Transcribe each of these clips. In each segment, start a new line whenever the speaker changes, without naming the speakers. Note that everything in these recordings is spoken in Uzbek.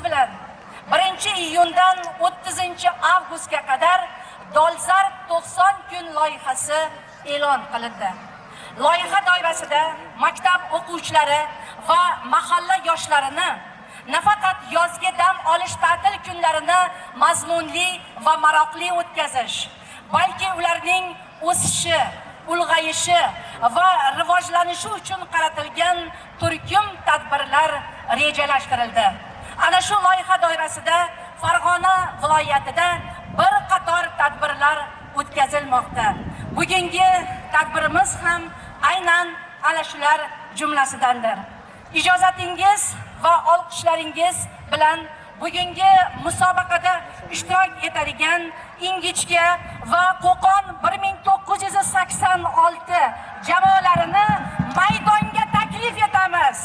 bilan 1-iyundan 30-avgustga qadar dolzarb 90 kun loyihasi e'lon qilindi. Loyiha doirasida maktab o'quvchilari va mahalla yoshlarini nafaqat yozgi dam olish ta'til kunlarini mazmunli va maroqli o'tkazish, balki ularning o'sishi, ulg'ayishi va rivojlanishi uchun qaratilgan turkum tadbirlar rejalashtirildi. Ana shu loyiha doirasida Farg'ona viloyatida bir qator tadbirlar o'tkazilmoqda. Bugungi tadbirimiz ham aynan ana shular jumlasidandir. Ijozatingiz va olqishlaringiz bilan bugungi musobaqada ishtirok etadigan Ingichka va Qo'qon 1986 jamoalarini maydonga taklif etamiz.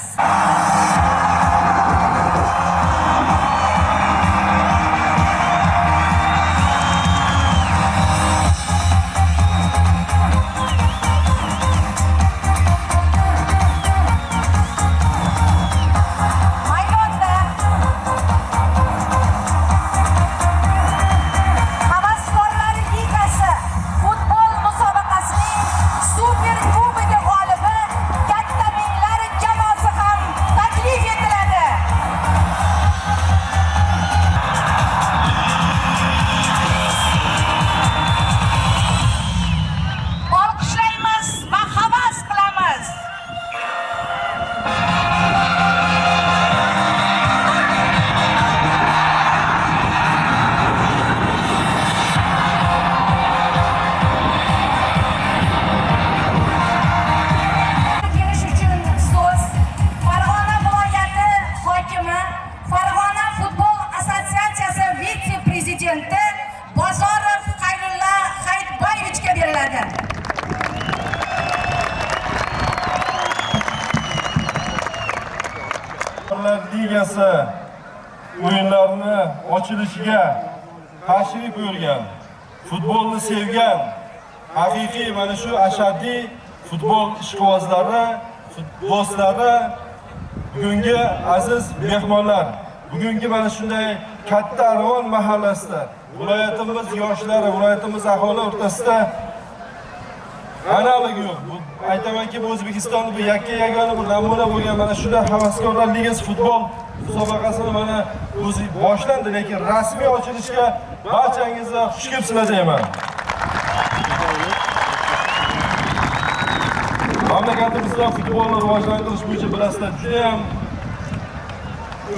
Ligasi o'yinlarini ochilishiga tashrif buyurgan, futbolni sevgan, haqiqiy mana shu ashaddiy futbol ishqibozlari, do'stlari, bugungi aziz mehmonlar, bugungi mana shunday katta Arvon mahallasida viloyatimiz yoshlari, viloyatimiz aholi o'rtasida analogi yo'q. Aytamanki, bu O'zbekiston bu yakka-yagona bir namuna bo'lgan mana shunday Havaskorlar Ligasi futbol musobaqasini mana o'zi boshlandi, lekin rasmiy ochilishga barchangizni xush kelibsizlar deyman. Mamlakatimizda futbolni rivojlantirish bo'yicha bilasizlar, juda ham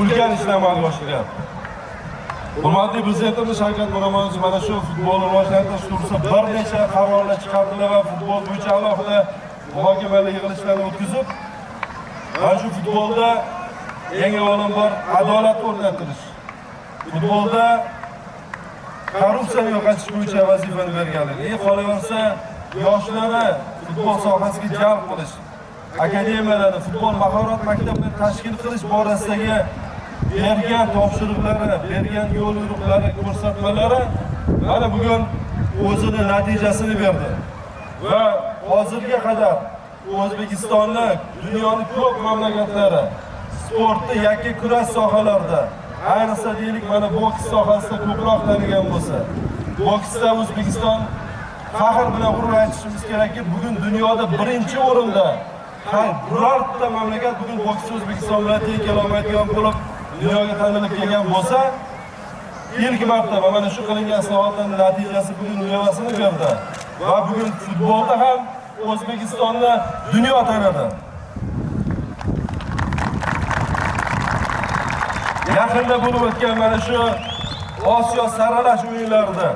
ulkan ishlar amalga oshiryapti. Hurmatli Prezidentimiz Shavkat Miromonovich mana shu futbolni rivojlantirish to'g'risida bir necha qarorlar chiqardilar va futbol bo'yicha alohida muhokamalar yig'ilishlarni o'tkazib, mana shu futbolda yangi avvalambor adolat o'rnatilish, futbolda korrupsiyani yo'qotish bo'yicha vazifani berganlar. Qolaversa, yoshlarni futbol sohasiga jalb qilish, akademiyalarni, futbol mahorat maktablarini tashkil qilish borasidagi bergan topshiriqlari, bergan yo'l yo'riqlari, ko'rsatmalari mana bugun o'zini natijasini berdi. Va hozirga qadar O'zbekistonni dunyoning ko'p mamlakatlari sportda yakka kurash sohalarida, ayniqsa deylik mana boks sohasida ko'proq tanigan bo'lsa, boksda O'zbekiston faxr bilan g'urur aytishimiz kerakki, bugun dunyoda birinchi o'rinda. Birorta mamlakat bugun boksda O'zbekiston bilan teng kelolmaydigan bo'lib dunyoga tanilib kelgan bo'lsa, ilk marta mana shu qilingan islohotlarning natijasi bugun mevasini berdi. Va bugun futbolda ham O'zbekistonni dunyo tanidi. Yaqinda bo'lib o'tgan mana shu Osiyo saralash o'yinlarida,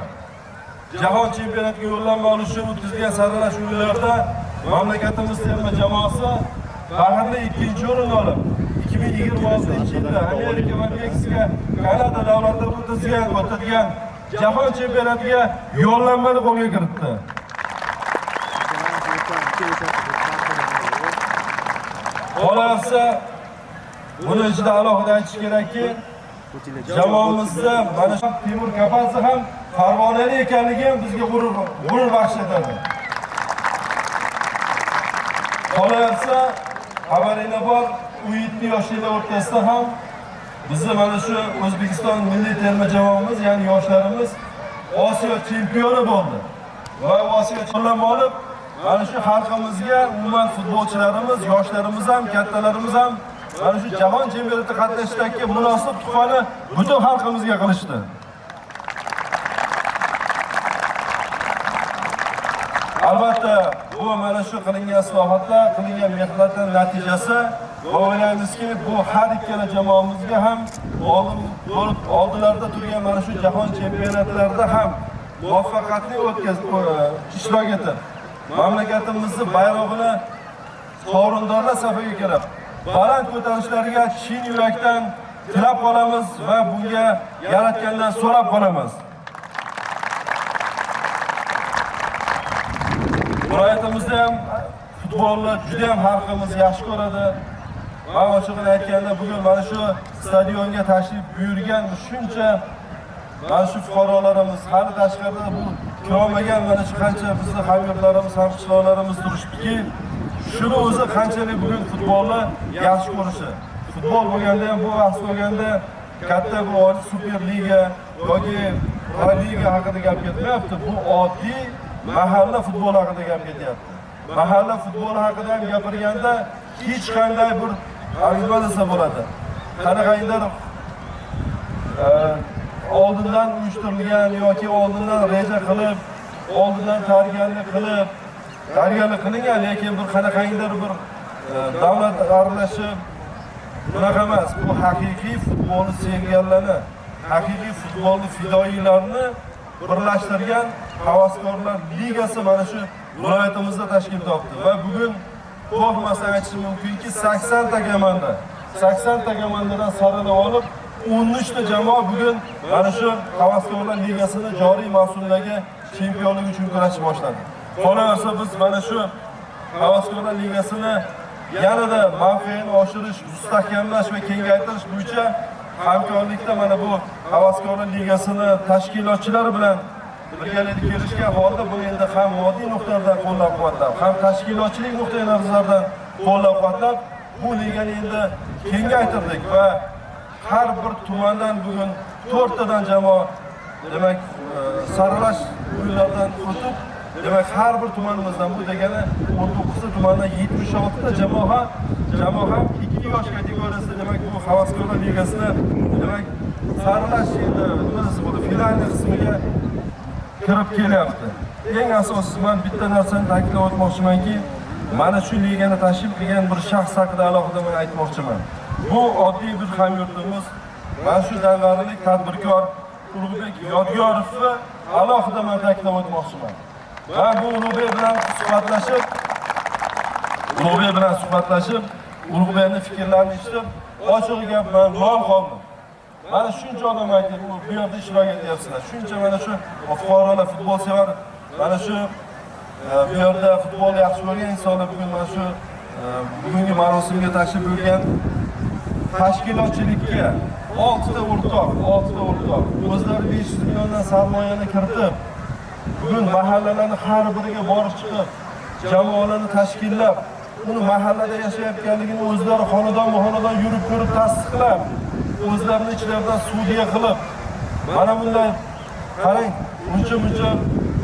jahon chempionatiga yo'llanma olish uchun o'tkazilgan saralash o'yinlarida mamlakatimiz terma jamoasi faxrli 2-o'rin olib, 2026-yilda Amerika va Meksika, Kanada davlatlarida o'tadigan jahon chempionatiga yo'llanmani qo'lga kiritdi. Qolaversa, buni ichida alohida aytish kerakki, jamoamizda mana shu Timur Kapazov ham Farg'onalik ekanligi ham bizga g'urur baxsh etadi. Qolaversa, xabaringlar bor, 17 yoshlar o'rtasida ham Bizni mana shu O'zbekiston milliy terma jamoamiz, ya'ni yoshlarimiz Osiyo chempioni bo'ldi. Va Osiyo chempionligini olib, mana shu xalqimizga, umuman futbolchilarimiz, yoshlarimiz ham, kattalarimiz ham mana shu jahon chempionatida qatnashishdagi munosib tuhfani butun xalqimizga qilishdi. Albatta, bu mana shu qilingan islohotlar, qilingan mehnatning natijasi va o'ylaymizki, bu har ikkala jamoamizga ham oldilarda turgan mana shu jahon chempionatlarida ham muvaffaqiyatli ishtirok etib, mamlakatimizni bayrog'ini sovrindorlar safiga kirib, baland ko'tarishlariga chin yurakdan tilab qolamiz va bunga Yaratgandan so'rab qolamiz. Viloyatimizda ham futbolni juda ham xalqimiz yaxshi ko'radi. Men ochig'ini aytganda bugun mana shu stadionga tashrif buyurgan shuncha mana shu fuqarolarimiz, hali tashqarida bu kirolmagan mana shu qancha bizning hamyurtlarimiz, hamqishloqlarimiz turibdiki, shuni o'zi qanchalik bugun futbolni yaxshi ko'rishi. Futbol bo'lganda ham, bu bahs bo'lganda katta bir super liga yoki liga haqida gap ketmayapti. Bu oddiy mahalla futboli haqida gap ketyapti. Mahalla futboli haqida ham gapirganda hech qanday bir nima desa bo'ladi. Qanaqadir oldindan uyushtirilgan yoki oldindan reja qilib, oldindan tayyorgarlik qilingan, lekin bir qanaqadir bir davlat aralashib bunaqa emas. Bu haqiqiy futbolni sevganlarni, haqiqiy futbolni fidoyilarni birlashtirgan havaskorlar ligasi mana shu viloyatimizda tashkil topdi va bugun qo'rqmasdan aytishim mumkinki 80 ta komandadan saralab olib 13 ta jamoa bugun mana shu havaskorlar ligasini joriy mavsumdagi chempionlik uchun kurashib boshladi. Qolaversa biz mana shu havaskorlar ligasini yanada mavqeini oshirish, mustahkamlash va kengaytirish bo'yicha hamkorlikda mana bu havaskorlar ligasini tashkilotchilari bilan birgalikda kelishgan holda buni endi ham moddiy nuqtadan qo'llab-quvvatlab, ham tashkilotchilik nuqtai nazaridan qo'llab-quvvatlab bu ligani endi kengaytirdik va har bir tumandan bugun 4 tadan jamoa, demak, saralash o'yinlaridan o'tib, demak, har bir tumanimizdan bu degani 19 ta tumandan 76 ta jamoa ham 2 yosh kategoriyasida, demak, bu havaskorlar ligasida, demak, saralash endi nima desa bo'ladi, finalniy qismiga kirib kelyapti. Eng asosiysi men bitta narsani ta'kidlab o'tmoqchimanki, mana shu ligani tashkil qilgan bir shaxs haqida alohida men aytmoqchiman. Bu oddiy bir hamyurtimiz, mana shu dang'arlik tadbirkor Ulug'bek Yodgorovni alohida men ta'kidlab o'tmoqchiman. Men bu Ulug'bek bilan suhbatlashib, Ulug'bekning fikrlarini eshitib, ochiq gap men lol qoldim. Mana shuncha odam aytdi, bu yerda ishtirok etyapsizlar. Shuncha mana shu fuqarolar, futbol sevar, mana shu bu yerda futbol yaxshi ko'rgan insonlar bugun mana shu bugungi marosimga tashrif buyurgan tashkilotchilikka 6 ta o'rtoq, o'zlari 500 milliondan sarmoyani kiritib, bugun mahallalarni har biriga borib chiqib, jamoalarni tashkillab, uni mahallada yashayotganligini o'zlari xonadon yurib ko'rib tasdiqlab, o'zlarini ichlaridan sudya qilib, mana bunday qarang, uncha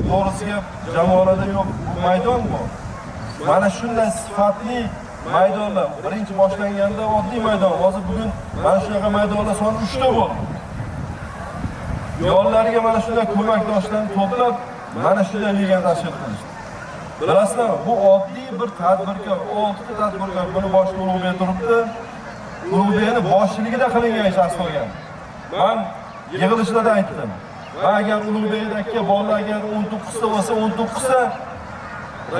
to'g'risiga jamoalarda yo'q bu maydon bu. Mana shunday sifatli maydonlar birinchi boshlanganda oddiy maydon, hozir bugun mana shunaqa maydonlar soni 3 ta bo'ldi. Yo'llariga mana shunday ko'makdoshlarni to'plab, mana shunday ligani tashkil qilishdi. Bilasizlarmi, bu oddiy bir tadbirkor, 6 ta tadbirkor buni boshqa Ulug'bek turibdi. Ulug'bekni boshchiligida qilingan ish aslida. Men yig'ilishlarda aytdim. Va agar Ulug'bekdagi bolalar agar 19 ta bo'lsa, 19 ta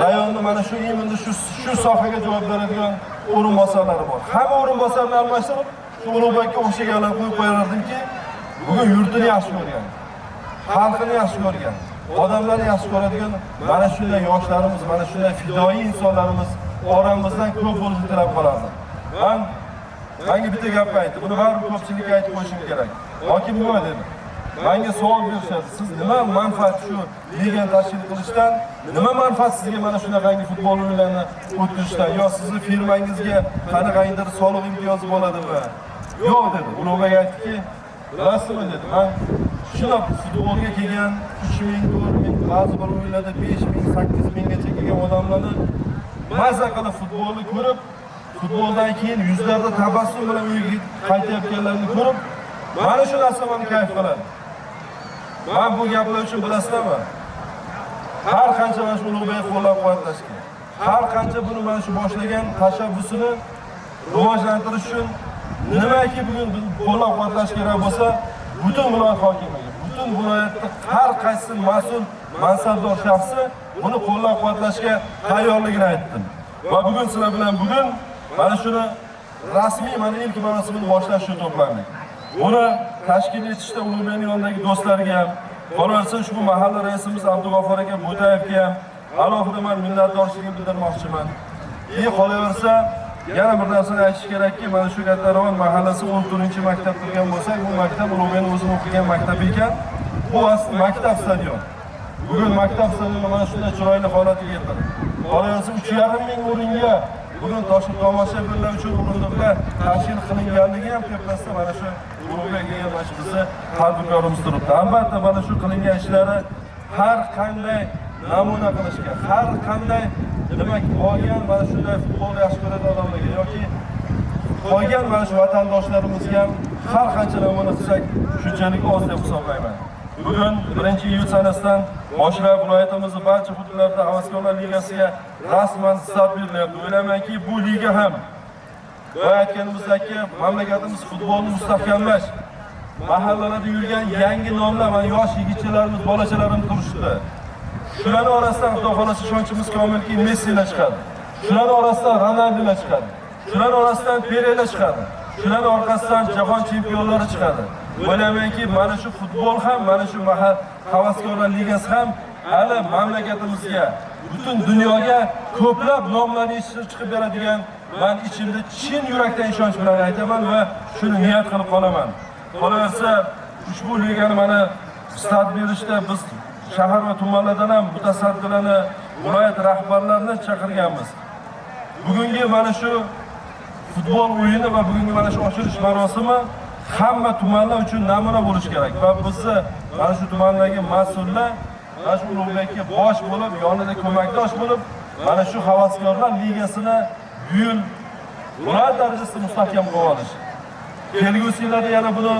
rayonni mana shu endi shu sohaga javob beradigan o'rinbosarlari bor. Hamma o'rinbosarlarni almashtirib, shu Ulug'bekka o'xshaganlar qo'yib qo'yardimki, bugun yurtini yaxshi ko'rgan, xalqini yaxshi ko'rgan, odamlarni yaxshi ko'radigan mana shunday yoshlarimiz, mana shunday fidoyi insonlarimiz oramizdan ko'p bo'lishini tilab qolardim. Menga bitta gap aytdi. Buni baribir ko'pchilikka aytib qo'yishim kerak. Hokim nima dedi? Menga savol berishadi. Siz nima manfaat shu ligani tashkil qilishdan, nima manfaat sizga mana shunaqangi futbol o'yinlarini o'tkazishdan, yo sizning firmangizga qanaqadir soliq imtiyozi bo'ladimi? Yo'q dedi. Ulug'bek aytdiki, bilasizmi dedi. Men shunday futbolga kelgan 3000, 4000, ba'zi bir o'yinlarda 5000, 8000 gacha kelgan odamlarni mazza qilib futbolni ko'rib, futboldan keyin yuzlarida tabassum bilan uyiga qaytayotganlarni ko'rib, mana shu narsa meni kayf qiladi. Men bu gaplar uchun bilasizlarmi? Har qancha mana shu Ulug'bek qo'llab-quvvatlashgan, har qancha buni mana shu boshlagan tashabbusini rivojlantirish uchun nimaki bugun qo'llab-quvvatlash kerak bo'lsa, butun viloyat hokimligi, butun viloyatda har qaysi mas'ul mansabdor shaxsi buni qo'llab-quvvatlashga tayyorligini aytdim. Va bugun sizlar bilan mana shuni rasmiy mana ilk marosimini boshlash uchun to'plandik. Buni tashkil etishda Ulug'bekning yonidagi do'stlarga ham, qolaversa ushbu mahalla raisimiz Abdug'ofur aka Bo'tayevga ham alohida men minnatdorchiligimni bildirmoqchiman. Qolaversa yana bir narsani aytish kerakki, mana shu Kattaron mahallasi 14-maktab turgan bo'lsak, bu maktab Ulug'bekning o'zini o'qigan maktab ekan. Bu asli maktab stadion. Bugun maktab stadioni mana shunday chiroyli holatiga keldi. Qolaversa 3,5 ming o'ringa bugun tomoshabinlar uchun o'rindiqlar tashkil qilinganligi ham ko'plasda mana shu Ulug'bekga mana shu bizni tadbirkorimiz turibdi. Albatta mana shu qilingan ishlari har qanday namuna qilishga, har qanday demak qolgan mana shunday futbolni yaxshi ko'radigan odamlarga yoki qolgan mana shu vatandoshlarimizga ham har qancha namuna qilsak shunchalik oz deb hisoblayman. Bugun 1-iyul sanasidan boshlab viloyatimizning barcha hududlarida Havaskorlar ligasiga rasman start berilyapti. O'ylaymanki, bu liga ham aytganimizdek mamlakatimiz futbolni mustahkamlash, mahallalarda yurgan yangi nomlar va yosh yigitchalarimiz, bolachalarimiz turishdi. Shularning orasidan Xudo xolasa ishonchimiz komilki Messilar chiqadi. Shularning orasidan Ronaldolar chiqadi. Shularning orasidan Pelelar chiqadi. Shularning orqasidan jahon chempionlari chiqadi. O'ylaymanki, mana shu futbol ham, mana shu Havaskorlar ligasi ham hali mamlakatimizga, butun dunyoga ko'plab nomlarni chiqib beradigan men ichimda chin yurakdan ishonch bilan aytaman va shuni niyat qilib qolaman. Qolaversa, ushbu ligani mana start berishda biz shahar va tumanlardan ham mutasaddilarni, viloyat rahbarlarini chaqirganmiz. Bugungi mana shu futbol o'yini va bugungi mana shu ochilish marosimi hamma tumanlar uchun namuna bo'lishi kerak va bizni mana shu tumandagi mas'ullar mana shu Ulug'bekka bosh bo'lib, yonida ko'makdosh bo'lib, mana shu Havaskorlar ligasini bu yil viloyat darajasida mustahkam qilib olish. Kelgusi yillarda yana buni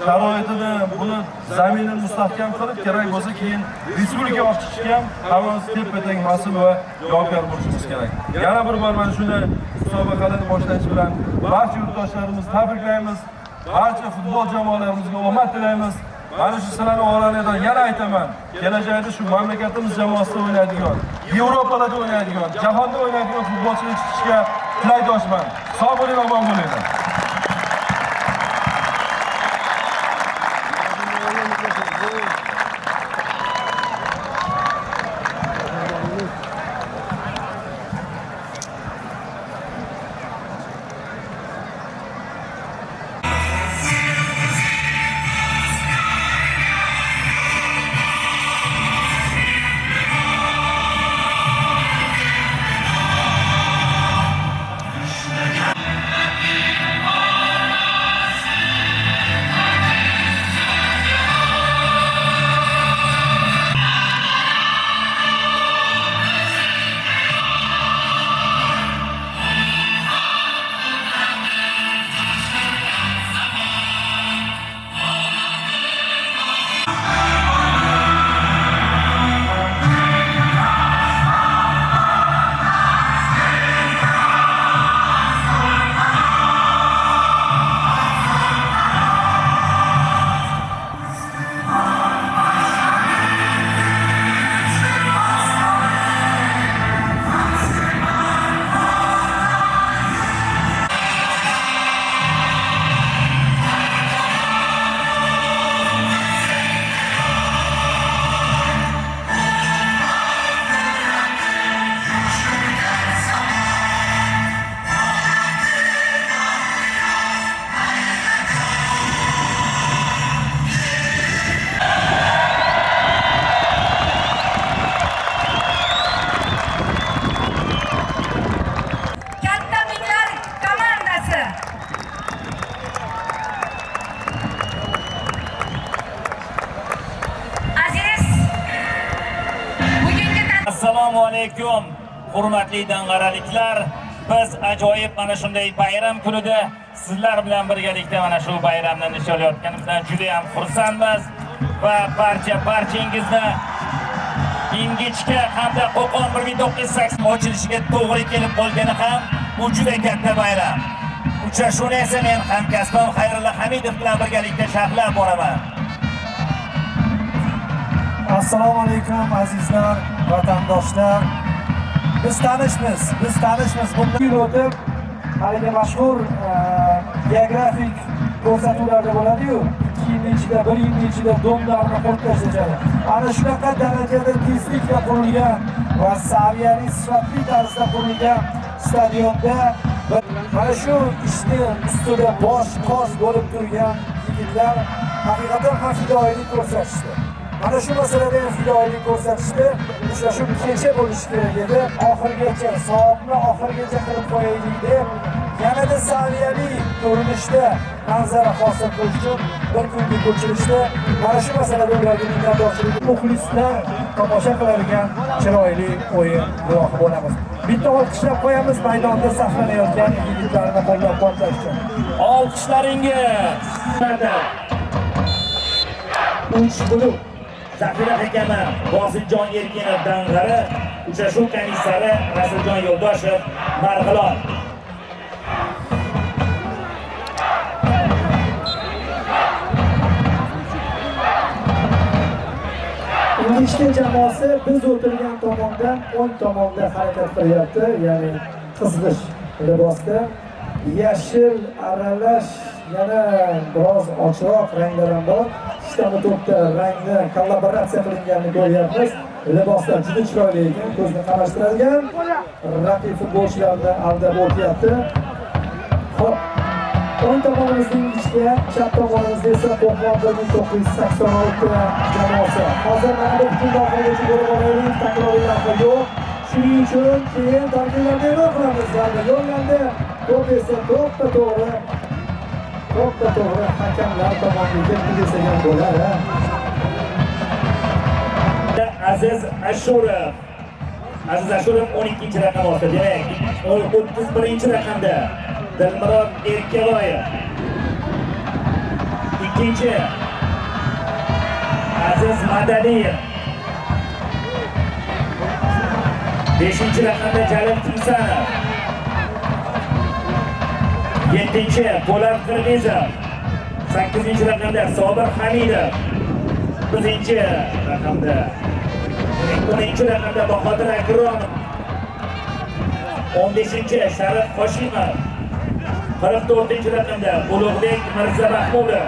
sharoitini, buni zaminini mustahkam qilib, kerak bo'lsa keyin respublika olib chiqishga ham hammamiz tep-teng mas'ul va javobgar bo'lishimiz kerak. Yana bir bor mana shunday musobaqalarni boshlash bilan barcha yurtdoshlarimizni tabriklaymiz. Barcha futbol jamoalarimizga omad tilaymiz. Mana shu sizlarning orangizdan yana aytaman, kelajakda shu mamlakatimiz jamoasida o'ynaydigan, Yevropada o'ynaydigan, jahonda o'ynaydigan futbolchilar chiqishga tilakdoshman. Sog' bo'ling, omon bo'linglar.
Assalomu alaykum, hurmatli dang'araliklar. Biz ajoyib mana shunday bayram kunida sizlar bilan birgalikda mana shu bayramni nishonlayotganimizdan juda ham xursandmiz va barchangizni ingichka hamda Qo'qon 1980 ochilishiga to'g'ri kelib qolgani ham bu juda katta bayram. Uchrashuvni esa men hamkasbim Xayrulla Hamidov bilan birgalikda sharhlab boraman.
Assalomu alaykum azizlar, vatandoshlar. Biz tanishmiz. Bundan yil o'tib, haligi mashhur geografik ko'rsatuvlarda bo'ladi-yu, 2 yil ichida, 1 yil ichida domlarni qo'rqitib o'tadi. Ana shunaqa darajada tezlikda qurilgan va saviyali sifatli tarzda qurilgan stadionda mana shu ishni ustida bosh bo'lib turgan yigitlar haqiqatan ham fidoyilik ko'rsatishdi. Mana shu masalada ham fidoyilik ko'rsatishdi. Uchrashuv kecha bo'lishi kerak edi. Oxirigacha, soatni oxirigacha qilib qo'yaylik deb, yanada saviyali ko'rinishda manzara hosil qilish uchun bir kunga ko'chirishdi. Mana shu masalada ularga minnatdorchilik, muxlislar tomosha qiladigan chiroyli o'yin guvohi bo'lamiz. Bitta olqishlab qo'yamiz maydonda saqlanayotgan yigitlarni qo'llab-quvvatlash uchun.
Olqishlaringiz. 3 bo'lib Zafira hakami Bosiljon Erkinov dang'ari, uchrashuv komissari Rasuljon Yo'ldoshev Marg'ilon.
Ingichka jamoasi biz o'tirgan tomondan o'ng tomonda harakat qilyapti, ya'ni qizg'ish libosda, yashil aralash yana biroz ochroq ranglar ham bor. 3-to'rtta rangni kollaboratsiya qilinganini ko'ryapmiz. Liboslar juda chiroyli ekan, ko'zni qamashtiradigan. Raqib futbolchilarni aldab o'tyapti. Xo'p, o'ng tomonimizda ingichka, chap tomonimizda esa Qo'qon 1986 jamoasi. Hozir mana bu hujum daxilgacha bo'lib olaylik, takrorlar yo'q. Shuning uchun keyin tarkiblarni e'lon qilamiz. Yo'llandi, to'p esa to'g'ri hakamlar tomonidan ketilgan bo'ladi.
Aziz Ashurov 12-raqam ostida, demak 31-raqamda Dilmurod Erkaboyev. 2-chi Aziz Madaliyev. 5-raqamda Jalil Timsanov. 7-chi Po'lat Qirg'izov. 8-raqamda Sobir Hamidov. 9-raqamda 10-raqamda Bahodir Akromov. 15-chi Sharif Qoshimov. 44-raqamda Ulug'bek Mirzamahmudov.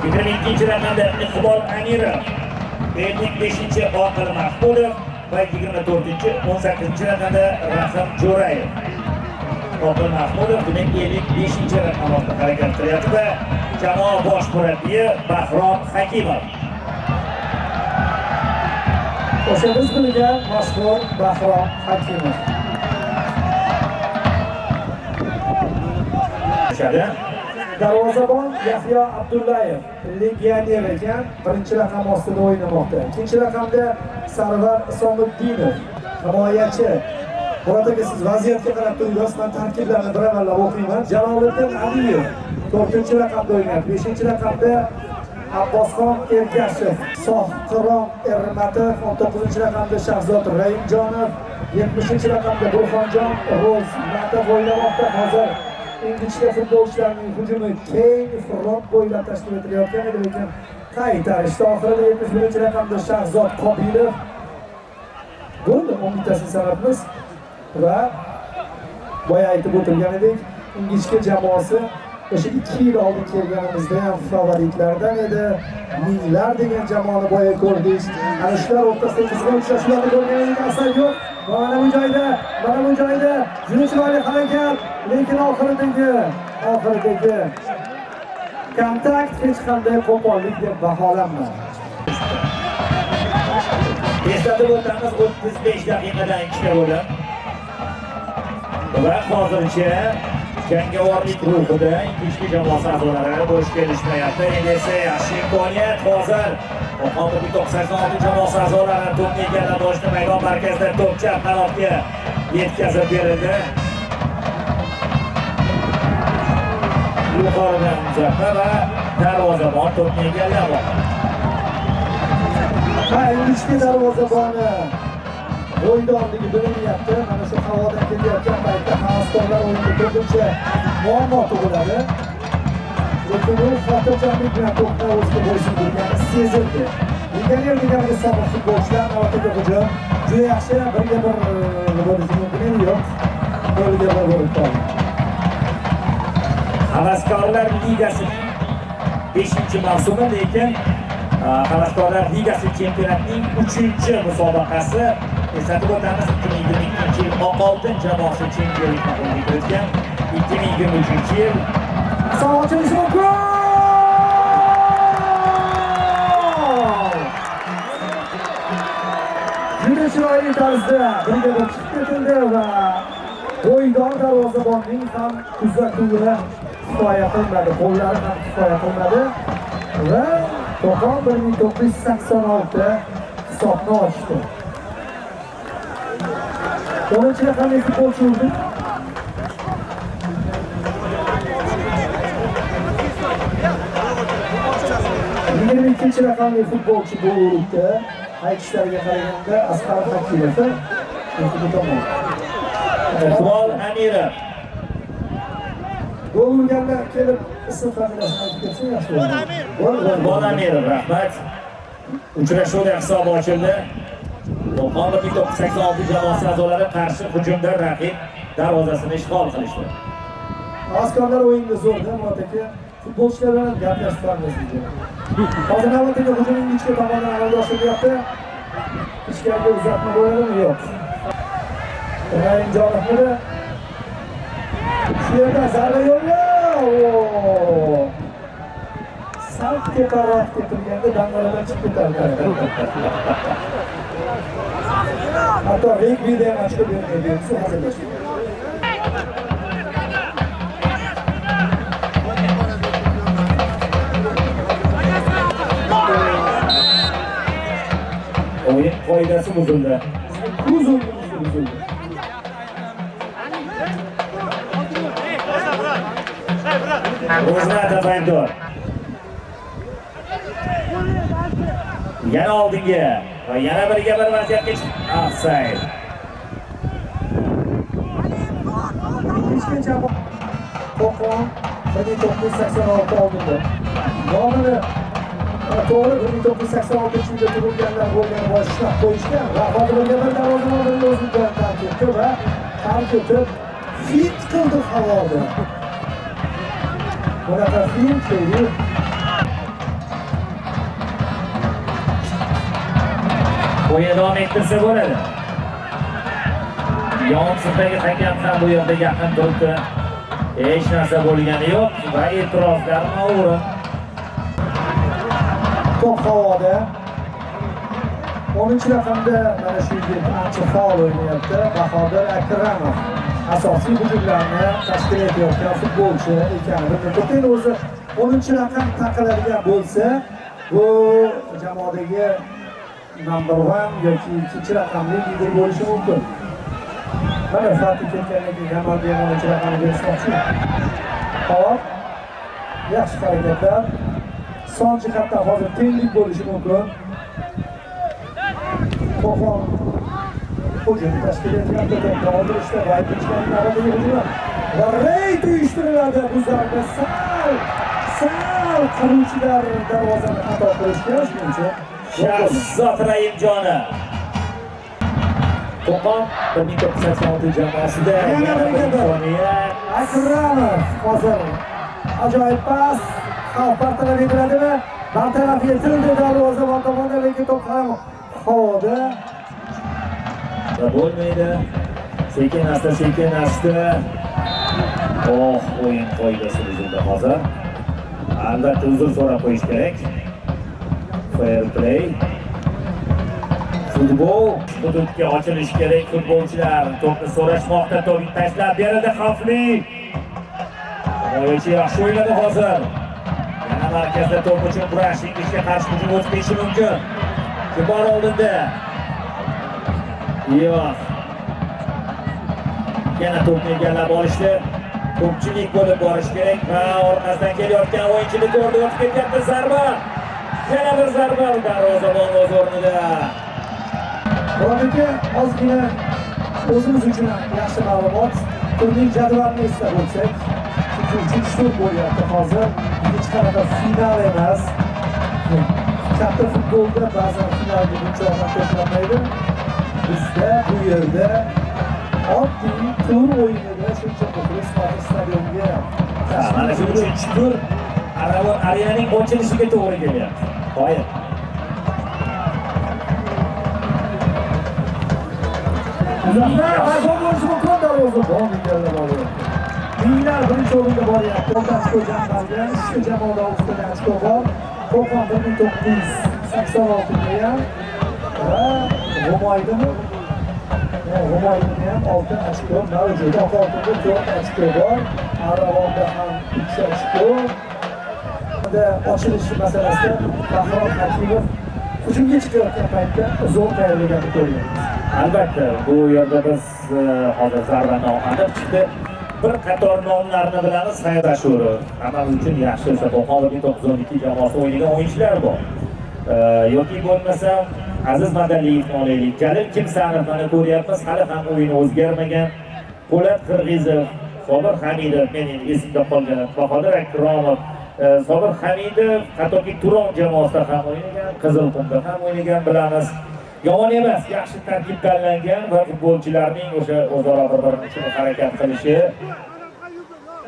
22-raqamda Iqbol Amirov. 55-chi Oqil Mahmudov va 24-chi 18-raqamda Rahim Jo'rayev. Oqil Mahmudov demak 55-raqam ostida harakat qilyapti va jamoa bosh murabbiyi Bahrom Hakimov.
O'sha biz bilgan mashhur Bahrom Hakimov. Darvozabon Yahyo Abdullayev legioner ekan, 1-raqam ostida o'ynamoqda. 2-raqamda Sarvar Isomiddinov, himoyachi. Murat aka, siz vaziyatga qarab turasiz, men tarkiblarni bir-birlab o'qiyman. Jaloliddin Aliyev 4-raqamda o'ynayapti. 5-raqamda Abbosxon Ergashev, Sohqiron Ermatov, 19-raqamda Shahzod Raimjonov, 70-raqamda Burxonjon Ro'zmatov o'ynamoqda. Hozir ingichka futbolchilarning hujumi keng front bo'ylab tashkil etilayotgan edi, lekin qaytarishda oxirida 71-raqamda Shahzod Qobilov bo'ldi. 10tasini sanabmiz va boya aytib o'tilgan edik, ingichka jamoasi o'sha 2 yil oldin kelganimizda ham favoritlardan edi. Minglar degan jamoani boya ko'rdik. Ana shular o'rtasida qizg'in uchrashuvlarni ko'rganingiz asar yo'q. Mana bu joyda juda chiroyli harakat, lekin oxiridagi kontakt hech qanday qo'pollik deb baholanmadi.
Eslatib o'tamiz, 35 daqiqadan ikkita bo'lim. Va hozircha jangovarlik ruhida ikkinchi jamoasi a'zolari bo'sh kelishmayapti. Endi esa yaxshi imkoniyat hozir. Qo'qon 96 jamoasi a'zolari to'pni egallab olishdi. Maydon markazida to'p chap qanotga yetkazib berildi. Yuqoridan uzatma va darvozabon to'pni egallab oldi.
Ichki darvozaboni bo'ydonligi bilinyapti. Mana shu havodan kelayotgan paytda havaskorlar o'yinda ko'pincha muammo tug'iladi. Lekin u xotirjamlik bilan to'pni o'ziga bo'ysundirgani sezildi. Legioner degan sobiq futbolchilar navbatdagi hujum juda yaxshi birga bir bo'lishi mumkin yo'q. Golga bir bo'lib qoldi.
Havaskorlar ligasining 5-mavsumi, lekin Havaskorlar ligasi chempionatining 3-musobaqasi. Eslatib o'tamiz, 2022-yil Oqoltin jamoasi chempionlikni qo'lga kiritgan. 2023-yil
Savochilish mumkin! Juda chiroyli tarzda brigaga chiqib ketildi va bo'ydon darvozabonning ham kuzatuvi kifoya qilmadi, qo'llari ham kifoya qilmadi va Qo'qon 1986 hisobni ochdi. 10-raqamli futbolchi urdi. Ikkinchi raqamli futbolchi gol urdi. Aytishlariga qaraganda Asqar Hakimov tomon.
Iqbol Amirov.
Gol urganlar kelib ism familiyasini aytib ketsa yaxshi bo'ladi.
Iqbol Amirov, rahmat. Uchrashuvda hisob ochildi. Qo'qon 1986 jamoasi a'zolari qarshi hujumda raqib darvozasini ishg'ol qilishdi.
Askarlar o'yinda zo'rda, Murod aka. Futbolchilar bilan gaplashib qolmaysiz. Hozir navbatdagi hujumning ichki tomonidan amalga oshirilyapti. Ichkariga uzatma bo'ladimi? Yo'q. Raimjonovni shu yerda zarba yo'llab. Salt teparoq ketilganda dangaladan chiqib ketardi. Hatto regbida ham ochko bermaydi. Shu hazillashdi.
O'yin qoidasi buzildi.
Buzildi.
O'zlari maydon. Yana oldinga va yana biriga bir vaziyatga offside.
Ikkinchi Qo'qon 1986 oldida. Nomini to'g'ri 1986-yilda tug'ilganlar bo'lgan va ishlab qo'yishgan va hozirga bir darvozabonni o'zidan tarkibdi va tarkibib fit qildi havoda. Bunaqa fit qildi.
O'yin davom ettirsa bo'ladi. Yonsifdagi hakam ham bu yerda yaqin turibdi. Hech narsa bo'lgani yo'q va e'tirozlar o'rin.
To'p havoda. 10-raqamda mana shu yerda ancha faol o'ynayapti. Bahodir Akramov asosiy hujumlarni tashkil etayotgan futbolchi ekanini bildirdi. O'zi 10-raqam taqiladigan bo'lsa, bu jamoadagi number 1 yoki 2-raqamli lider bo'lishi mumkin. Mana Fatih ketgandan keyin Jamalga 10-raqamni berishmoqchi. Hop. Yaxshi harakatlar. Son jihatdan hozir tenglik bo'lishi mumkin. Qo'qon hujum tashkil etgan to'pni oldirishda va ikkinchidan navbatdagi hujum va reyd uyushtiriladi. Bu zarba sal quruvchilar darvozani xato qilishgan, shuning uchun
Shahzod Raimjonov. Qo'qon 1986 jamoasida yana bir imkoniyat.
Akramov hozir ajoyib pas partalab ediladimi? Bartaraf etildi darvozabon tomonidan, lekin to'p ham havoda.
Bo'lmaydi. Sekin asta. O'yin qoidasi buzildi hozir. Albatta uzr so'rab qo'yish kerak. Fair play. Futbol hududga ochilishi kerak. Futbolchilar to'pni so'rashmoqda, to'p tashlab berildi, xavfli. Himoyachi yaxshi o'ynadi hozir. Yana markazda to'p uchun kurash, Inglizga qarshi hujum o'tib ketishi mumkin. Kim bor oldinda? Yo'q. Yana to'pni egallab olishdi. Ko'pchilik bo'lib borish kerak va orqasidan kelayotgan o'yinchini ko'rdi, o'tib ketyapti zarba. Yana bir zarba darvozabon o'z o'rnida.
Bularga ozgina o'zimiz uchun yaxshi ma'lumot, turning jadvalini eslab o'tsak, chunki 3-4 bo'lyapti hozir, hech qanaqa final emas. Katta futbolda ba'zan finalga buncha to'planmaydi. Bizda bu yerda oddiy tur o'yinida shuncha muxlis stadionga
Mana shu 3-tur Arenaning ochilishiga to'g'ri kelyapti. Qoyil.
Uzoqdan g'alaba bo'lishi mumkin darvozabon egallab olyapti. Minglar birinchi o'rinda boryapti. Ochko jamg'argan, 3 jamoada 6 ta ochko bor. Qo'qon 1986 ga va G'umoydimi? G'umoydimi ham 6 ochko mavjud. Oqoltida 4 ochko bor. Aravonda ham 3 ochko. Ochilish masalasida Bahrom Hakimov hujumga chiqayotgan paytda zo'r tayyorligini ko'rganmiz.
Albatta, bu yerda biz hozir zarbani aniq chiqdi. Bir qator nomlarni bilamiz, Said Ashurov. Hammamiz uchun yaxshi esa hozirgi 912 jamoasi o'ynagan o'yinchilar bor. Yoki bo'lmasa Aziz Madaliyevni olaylik. Jalil Kimsanovni ko'ryapmiz, hali ham o'yini o'zgarmagan. Po'lat Qirg'izov, Sobir Hamidov, mening esimda qolgan, Bahodir Akromov, Sobir Hamidov hattoki Turon jamoasida ham o'ynagan, Qizilqumda ham o'ynagan bilamiz. Yomon emas, yaxshi tarkib tanlangan va futbolchilarning o'sha o'zaro bir-birini uchun harakat qilishi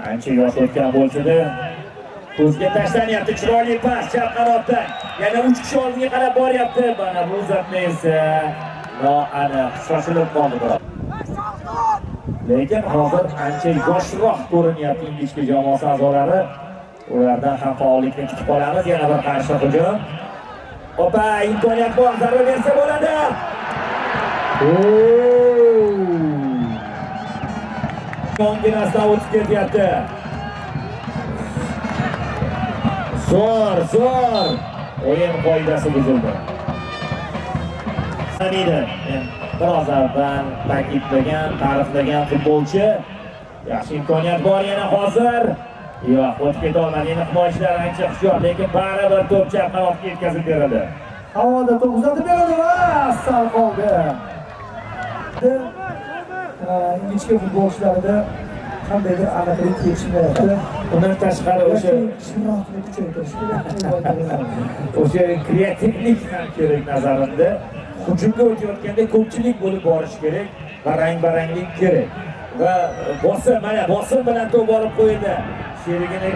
ancha yosh o'tgan bo'lsa-da ko'zga tashlanyapti. Chiroyli pas chap qanotdan. Yana 3 kishi oldiga qarab boryapti. Mana bu uzatma esa noaniq shoshilib qoldi biroq. Lekin hozir ancha yoshroq ko'rinyapti Inglizga jamoasi a'zolari. Ulardan ham faollikni kutib qolamiz. Yana bir qarshi hujum. Opa, imkoniyat bor, zarba bersa bo'ladi. Konginasdan o'tib ketyapti. Zo'r. O'yin qoidasi buzildi. Hamidov biroz avval ta'kidlagan, ta'riflagan futbolchi. Yaxshi imkoniyat bor yana hozir. Yo'q, o'tib keta olmadi. Endi himoyachilar ancha hushyor, lekin baribir to'p chap qanotga yetkazib beradi.
Havoda to'p uzatib beradi va sal qoldi. Ingichka futbolchilarida qandaydir aniqlik yetishmayapti.
Undan tashqari o'sha
shiroqni kuchaytirish kerak.
O'sha kreativlik ham kerak nazarimda. Hujumga o'tayotganda ko'pchilik bo'lib borish kerak va rang-baranglik kerak. Va bosim bilan to'p olib qo'ydi. Sherigini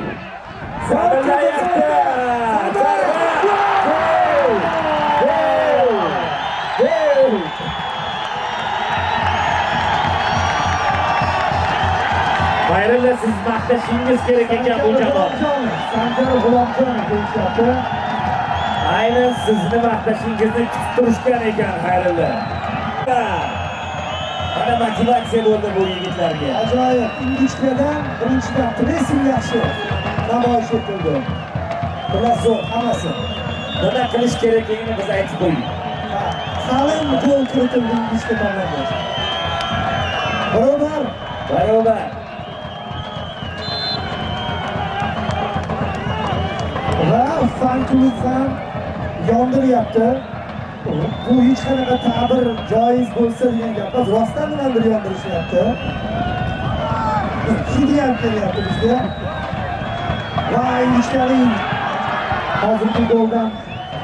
sabilayapti. Bayramda siz maqtashingiz kerak ekan bu jamoa.
Sanjar G'ulomjon deyishyapti.
Aynan sizni maqtashingizni kutib turishgan ekan Xayrilla. Mana motivatsiya bo'ldi bu yigitlarga.
Ajoyib. Ingichkadan birinchidan pressing yaxshi namoyish etildi. Bular zo'r hammasi.
Nima qilish kerakligini biz aytib qo'ydik.
Qalin gol kiritildi Ingichka tomonidan. Barobar. Va Fanklub ham yondiryapti. Bu hech qanaqa ta'bir joiz bo'lsa degan gap emas. Rostdan nimadir yondirishyapti. Hidi ham kelyapti bizga. Va Ingichkaning hozirgi goldan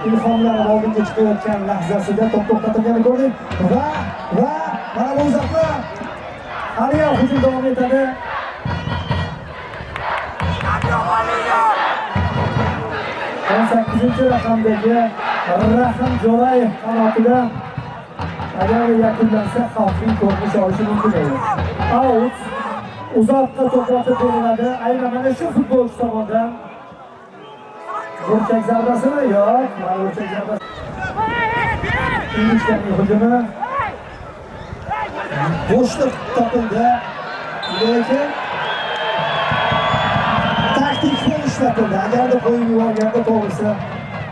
ilhomlanib oldinga chiqayotgan lahzasida to'p to'xtatilganini ko'rdik. Va mana bu uzatma. Hali ham hujum davom etadi. On 8-raqamdagi Rahim Jo'rayev qanotida agar yakunlansa xavfli ko'rinish olishi mumkin edi. Out uzoqqa to'xtatib beriladi. Aynan mana shu futbolchi tomonidan burchak zarbasimi? Yo'q, mana burchak zarbasi. Ingichkaning hujumi bo'shliq topildi. Lekin ishlatildi. Agarda qo'yib yuborganda to'g'risi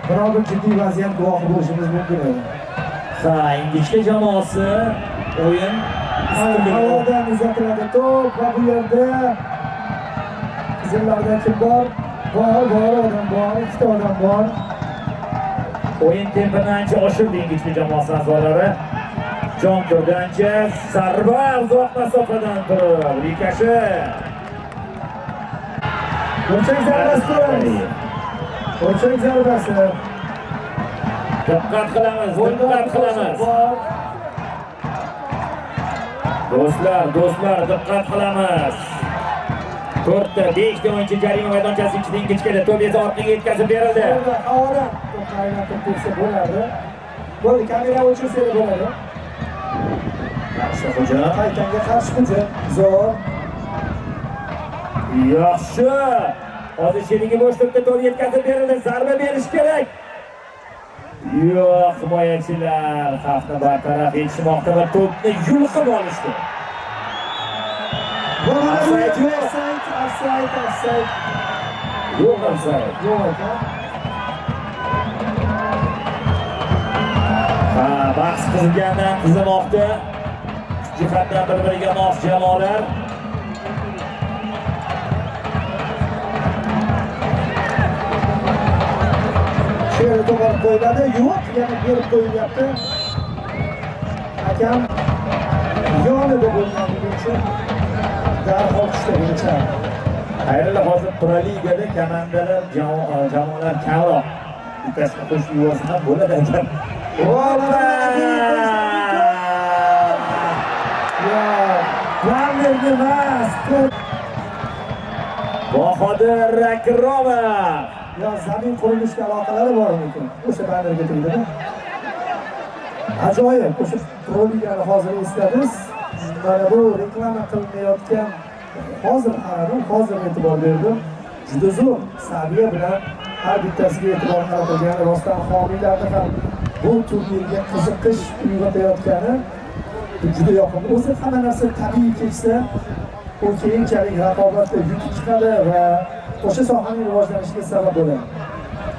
biror bir jiddiy vaziyat guvohi bo'lishimiz mumkin edi.
Ha, ingichka jamoasi o'yin
havodan uzatiladi to'p va bu yerda qizillarda kim bor? Bor odam bor, ikkita odam bor.
o'yin tempini ancha oshirdi ingichka jamoasi a'zolari. Jon kirdi ancha, zarba uzoq masofadan turib, Rikashi.
O'chak zarbasi ko'ramiz. O'chak zarbasi.
Diqqat qilamiz. Do'stlar, diqqat qilamiz. 4ta, 5ta o'yinchi jarima maydonchasi ichida ingichkada to'p esa orqaga yetkazib berildi.
Havodan to'pni aylantirib bersa bo'ladi. Bo'ldi, kamera o'chirsa bo'ladi.
Yaxshi hujum.
Qaytanga qarshi hujum. Zo'r.
Yaxshi. Hozir sherigi bo'shliqda to'p yetkazib berildi. Zarba berish kerak. Yo'q, himoyachilar xavfni bartaraf etishmoqda va to'pni yulqib olishdi.
Offside.
Yo'q, offside.
Yo'q ekan.
Ha, bahs qizigandan qizamoqda. Jihatdan bir-biriga mos jamoalar.
Sherni to'g'ri qo'yiladi. Yo'q, yana berib qo'yilyapti. Hakam yonida bo'lganligi uchun darhol tushdi chap.
Xayrilla hozir Pro Ligada komandalar jamoalar kamroq. Bittasini qo'shib yuborsa ham bo'ladi ekan.
Ramler emas.
Bahodir Akromov.
Yo, zamin qurilishga aloqalari bormi ekan? O'sha bannerga tegdi. Ajoyib. O'sha Pro Ligani hozir esladingiz. Mana bu reklama qilinayotgan hozir e'tibor berdim. Juda zo'r. Sabiya bilan har bittasiga e'tibor qaratilgani rostdan homiylarni ham bu turnirga qiziqish uyg'otayotgani juda yoqimli. O'zi hamma narsa tabiiy kechsa, u keyinchalik raqobatda yutuq chiqadi va o'sha sohaning rivojlanishiga sabab bo'ladi.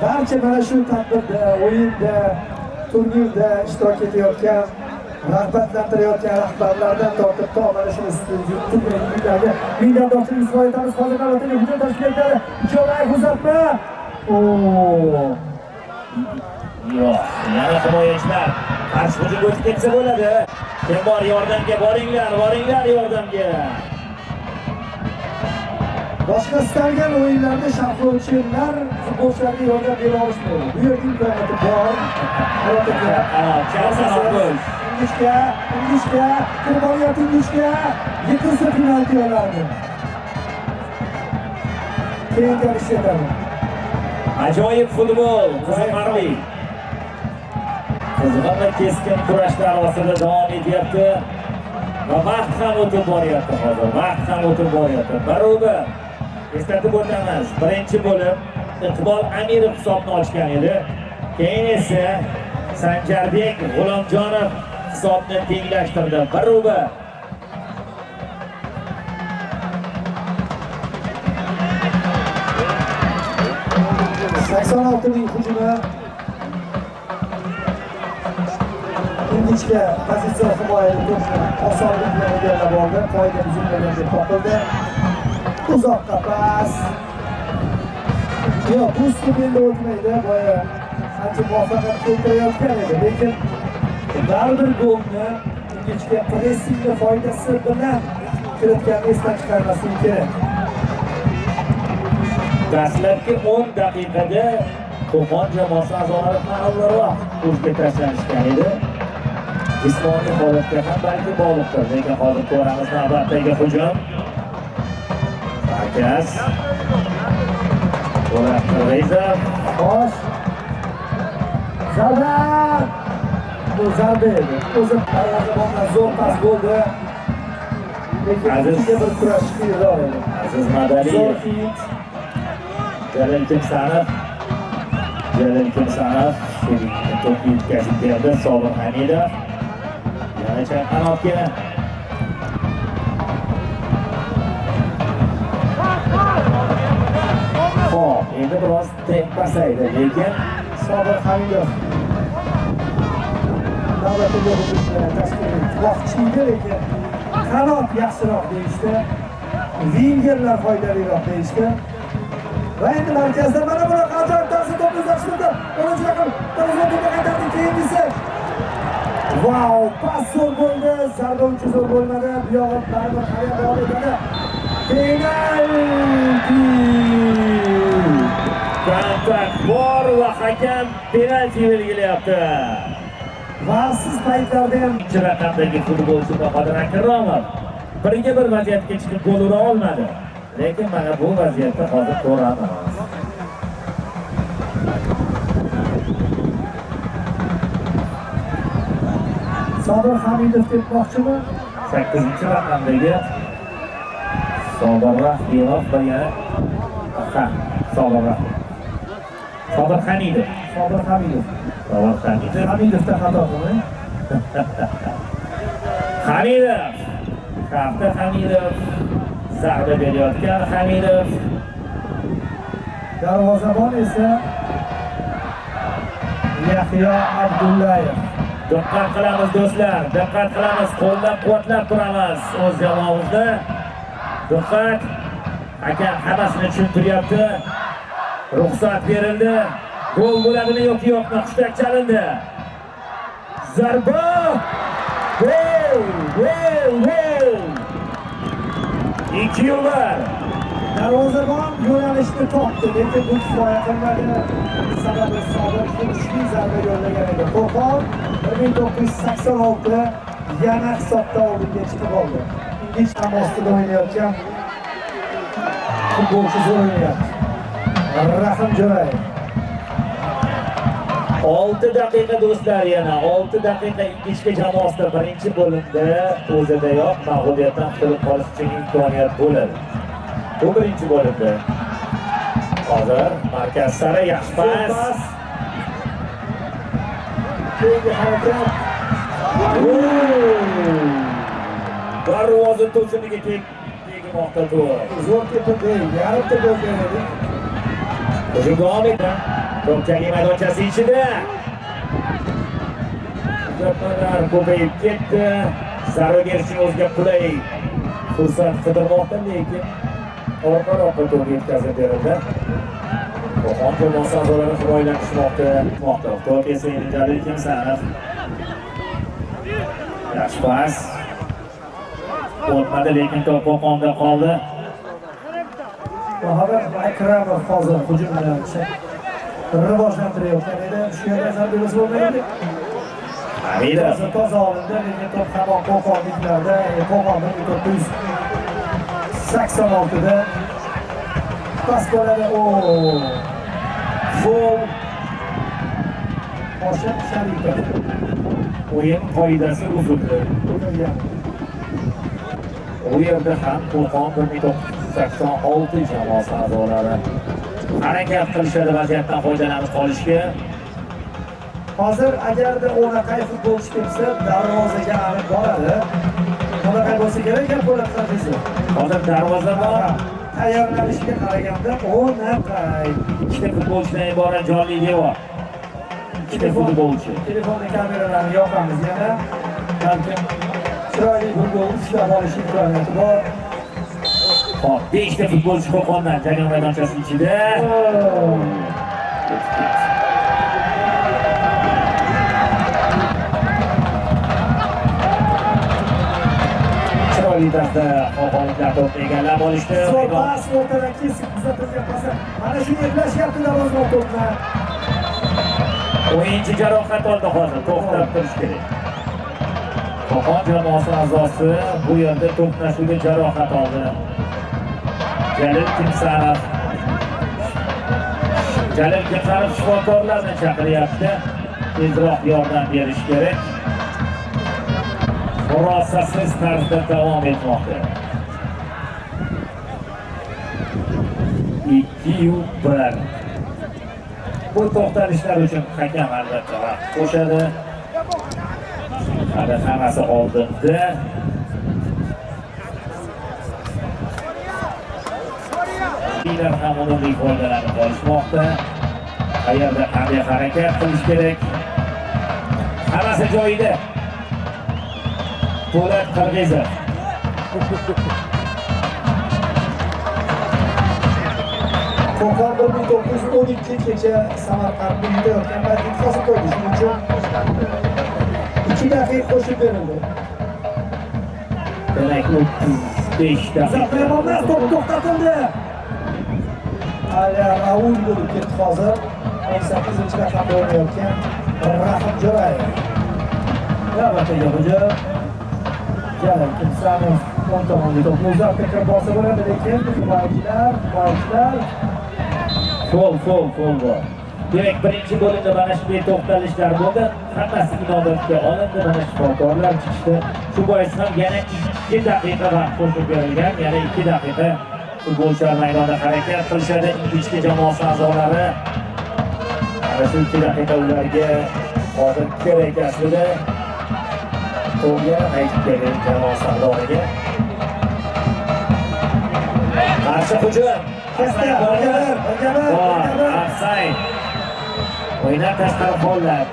Barcha mana shu tadbirda, o'yinda, turnirda ishtirok etayotgan, rag'batlantirayotgan rahbarlardan tortib to mana shu yigitlarga minnatdorchilik izhor etamiz. Hozir navbatdagi hujum tashkil etiladi. Ijobiy uzatma.
Yo'q, yana himoyachilar qarshi hujumga o'tib ketsa bo'ladi. Kim bor yordamga? Boringlar yordamga.
Boshqa istalgan o'yinlarda sharhlovchilar futbolchilarga yordam bera olishmaydi. Bu yerda imkoniyati bor. Ingishga, kirib olyapti Ingishga. Yiqilsa penalti oladi. Keyin galish etadi.
Ajoyib futbol, qiziqarli. Qiziqarli va keskin kurashlar ostida davom etyapti. Va vaqt ham o'tib boryapti hozir. Barobar. Eslatib o'tamiz. Birinchi bo'lib Iqbol Amirov hisobni ochgan edi. Keyin esa Sanjarbek G'ulomjonov hisobni tenglashtirdi. Barobar.
ning hujumi Ingichka pozitsiya himoyada to'pni osonlik bilan egallab oldi. Qoida buzilmagan deb topildi. Uzoqqa pas. Yo'q, bu stupenda o'tmaydi. Boya ancha muvaffaqiyat keltirayotgan edi, lekin baribir golni Ingichka pressingni foydasi bilan kiritganini esdan chiqarmaslik kerak.
Dastlabki 10 daqiqada Qo'qon jamoasi a'zolari faolroq o'zga tashlanishgan edi. Jismoniy holatga ham balki bog'liqdir, lekin hozir ko'ramiz navbatdagi hujum. Markaz. Bo'lat Reza.
Xo'sh. Zarba! Bu zarba edi. O'zi darvozabondan zo'r pas bo'ldi. Lekin ikkiga bir kurash qiyinroq edi.
Aziz Madaliyev. Jalil Kimsanov to'pni yetkazib berdi. Sobir Hamidov yana qanotga. Xo'p, endi biroz temp pasaydi, lekin
Sobir Hamidov navbatdagi hujumda tashkil etmoqchi, lekin qanot yaxshiroq deyishdi, vingerlar foydaliroq deyishdi. Va endi markazda mana bunaqa ajoyib tarzda to'p uzatishdi. 10-raqam to'g'ri to'pga qaytardi. Keyingisi vau, pas zo'r bo'ldi, zarba uncha zo'r bo'lmadi. Bu yog'i baribir qarab davom etadi. Penalti!
kontakt bor va hakam penalti belgilayapti.
Varsiz paytlarda ham
Ikkinchi raqamdagi futbolchi Bahodir Akromov birga bir vaziyatga chiqib gol ura olmadi. Lekin mana bu vaziyatda hozir ko'ramiz.
Sobir Hamidov ketmoqchimi?
8-raqamdagi Sobir Rahimov birga Sobir Hamidov.
Sobir Hamidov.
Sobir Hamidov.
Hamidovda xato qilmang.
Hamidov. Kafta Hamidov. Zarba berayotgan Hamidov.
Darvozabon esa Yahyo Abdullayev.
Diqqat qilamiz do'stlar, diqqat qilamiz, qo'llab-quvvatlab turamiz o'z jamoamizni. Diqqat, hakam hammasini tushuntiryapti. Ruxsat berildi. Gol bo'ladimi yoki yo'qmi? Hushtak chalindi. Zarba! Gol! Gol! Gol! 2 yo'llar.
Darvozabon yo'nalishni topdi, lekin bu kifoya qilmadi. Sababi Sobir kuchli zarba yo'llagan edi. Qo'qon 1986 yana hisobda oldinga chiqib oldi. Ingiz ham ostida o'ynayotgan futbolchi zo'r o'ynayapti. Rahim Jo'rayev.
6 daqiqa do'stlar, yana 6 daqiqa Ingizcha jamoasida birinchi bo'limda o'zidayoq mag'lubiyatdan qutulib qolish uchun imkoniyat bo'ladi. Bu birinchi bo'limda. Hozir markaz sari yaxshi pas.
Keyingi harakat.
Darvoza to'siniga tegmoqda to'g'ri.
Zo'r tepildi, yarimta gol berdi.
Hujum davom etdi. To'pchagi maydonchasi ichida. Gaplar ko'payib ketdi. Zarba berishning o'ziga qulay fursat qidirmoqda, lekin orqa-orqa to'p yetkazib berildi. Qo'qon jamoasi a'zolari himoyalanishmoqda. To'p esa endi Jalil Kimsanov. Yaxshi pas. O'tmadi, lekin to'p Qo'qonda qoldi.
Bahodir Akromov hozir hujumni rivojlantirayotgan edi. Shu yerda zarba bersa bo'lmaydi.
Hamidov.
Toza olindi, lekin to'p hamon Qo'qonliklarda, Qo'qonning 1986da pas bo'ladi.
Gol.
Qo'shiq Sharipov.
O'yin qoidasi buzildi. U yerda ham Qo'qon 1986 jamoasi a'zolari harakat qilishadi vaziyatdan foydalanib qolishga.
Hozir agarda o'naqay futbolchi kelsa, darvozaga aniq boradi. O'naqay bo'lsa kerak gap bo'ladi qanchasi.
Hozir darvozabon
tayyorlanishiga qaraganda o'naqay.
ikkita futbolchidan iborat jonli devor. Ikkita futbolchi.
Telefonni kameralarni yoqamiz yana. Balkim chiroyli bir gol ushlab olish imkoniyati bor.
Hop, 5 ta futbolchi Qo'qondan jarima maydonchasi ichida. Chiroyli tarzda Qo'qonliklar to'pni egallab olishdi.
Pas o'rtadan kesib kuzatilgan pas. Mana shuni eplashyapti darvozabon to'pni.
O'yinchi jarohat oldi hozir, to'xtab turish kerak. Qo'qon jamoasi a'zosi bu yerda to'qnashuvda jarohat oldi. Jalil Kimsanov shifokorlarni chaqiryapti. Tezroq yordam berish kerak. Murosasiz tarzda davom etmoqda. 2-1. Bu to'xtalishlar uchun hakam albatta vaqt qo'shadi. Hali hammasi oldinda. Ular ham unumli foydalanib qolishmoqda. Qayerda qanday harakat qilish kerak? Hammasi joyida. Po'lat Qirg'izov.
Qo'qon 1912-kecha Samarqandda yutayotgan payt yutqazib qo'ydi. Shuning uchun 2 daqiqa qo'shib berildi.
Demak, 35 daqiqa.
Zafarmas to'p to'xtatildi. Ala Raul bo'lib ketdi hozir. 18-raqamda o'ynayotgan Rahim Jo'rayev. Navbatdagi hujum. Jalil Kimsanov o'ng tomonga to'pni uzatdi, kirib borsa bo'ladi, lekin himoyachilar
Fol bor. Demak, birinchi bo'limda mana shunday to'xtalishlar bo'ldi. Hammasi inobatga olindi, mana shifokorlar chiqishdi. Shu bois ham yana 2 daqiqa vaqt qo'shib berilgan, yana 2 daqiqa futbolchilar maydonda harakat qilishadi. Ingichka jamoasi a'zolari ana shu 2 daqiqa ularga hozir kerak aslida. To'g'ri aytib kerak jamoasi a'zolariga. Qarshi hujum. Offside. O'yindan tashqari holat.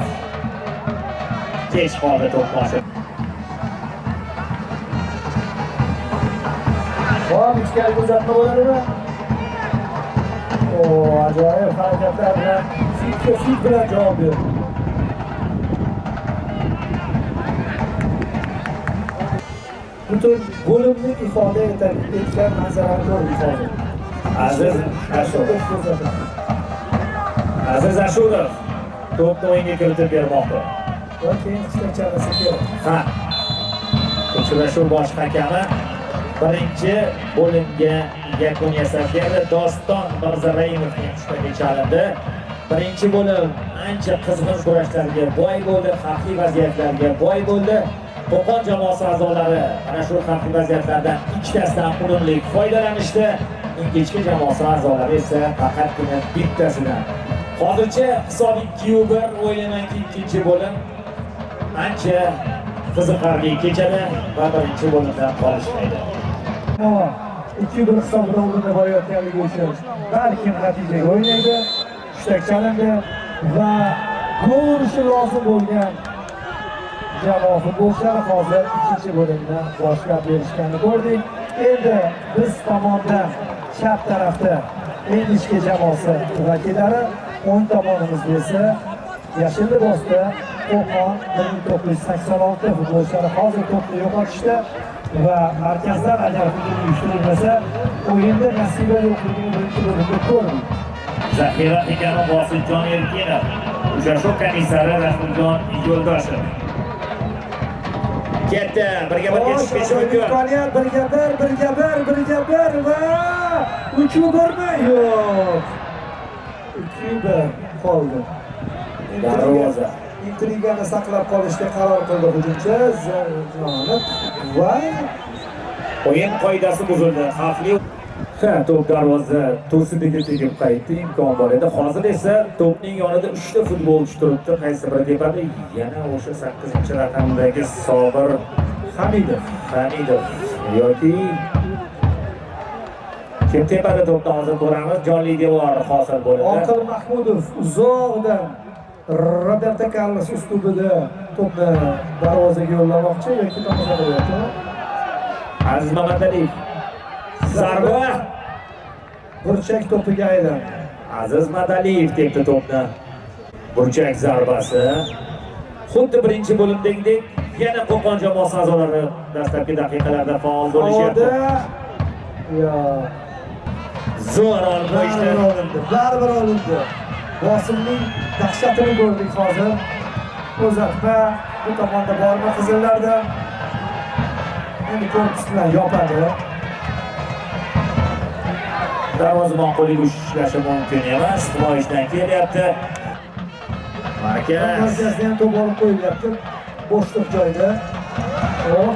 Kech qoldi to'p boshib.
ichkariga uzatma bo'ladimi? Ajoyib harakatlar bilan fit bilan javob berdi. Butun bo'limni ifoda etgan manzarani ko'rdik hozir.
Aziz Ashurov to'pni o'yinga kiritib bermoqda.
Va keyin qisqa chorasi kerak.
Ha. Uchrashuv bosh hakami birinchi bo'limga yakun yasab berdi. Doston Mirzarayimovning ustiga chalindi. Birinchi bo'lim ancha qizg'in kurashlarga boy bo'ldi, xavfli vaziyatlarga boy bo'ldi. Qo'qon jamoasi a'zolari ana shu xavfli vaziyatlardan ikkitasidan unumli foydalanishdi. Ingichka jamoasi a'zolari esa faqatgina bittasidan. Hozircha hisob 2-1 o'yindan ikkinchi bo'lim ancha qiziqarli kechadi va birinchi bo'limdan qolishmaydi.
2-1 hisobida o'yinda borayotganligi uchun balkim natijaga o'ynaydi. Hushtak chalindi va gol urishi lozim bo'lgan jamoa futbolchilari hozir ikkinchi bo'limda boshlab berishganini ko'rdik. Endi biz tomondan chap tarafda Ingichka jamoasi vakillari, o'ng tomonimizda esa yashil libosda Qo'qon 1986 futbolchilari hozir to'pni yo'qotishda va markazdan agar hujum uyushtirilmasa o'yinda nasiba yo'qligini birinchi bo'limda ko'rdik.
Zaxira ekani Vosiljon Erkinov, uchrashuv komissari Rahimjon Yo'ldoshev. Ketdi, birga tushishga mumkin.
Imkoniyat birga bir va 3-1mi? Yo'q. 2-1 qoldi.
Darvoza.
Intrigani saqlab qolishga qaror qildi hujumchi Zarjonov va
o'yin qoidasi buzildi. Xavfli to'p darvoza to'sidiga tegib qaytdi, imkon bor edi. Hozir esa to'pning yonida 3 ta futbolchi turibdi. Qaysi biri tepada? Yana o'sha 8-raqamdagi Sobir Hamidov yoki kim tepada to'pni hozir ko'ramiz. Jonli devor hosil bo'ldi.
Oqil Mahmudov uzoqdan Roberto Carlos uslubida to'pni darvozaga yo'llamoqchi yoki tomosha qilyaptimi?
Aziz Mamadaliyev zarba
burchak to'piga aylandi.
Aziz Madaliyev tepdi to'pni. Burchak zarbasi. Xuddi birinchi bo'limdagidek yana Qo'qon jamoasi a'zolari dastlabki daqiqalarda faol bo'lishyapti. Zo'r olishdi.
Baribir olindi. Bosimning dahshatini ko'rdik hozir. Uzatma bu tomonda bormi qizillarda? Endi korpus bilan yopadi.
Darvozabon qo'liga ushlashi mumkin emas. Himoyachidan kelyapti.
Markazdan ham to'p olib qo'yilyapti. Bo'shliq joyda.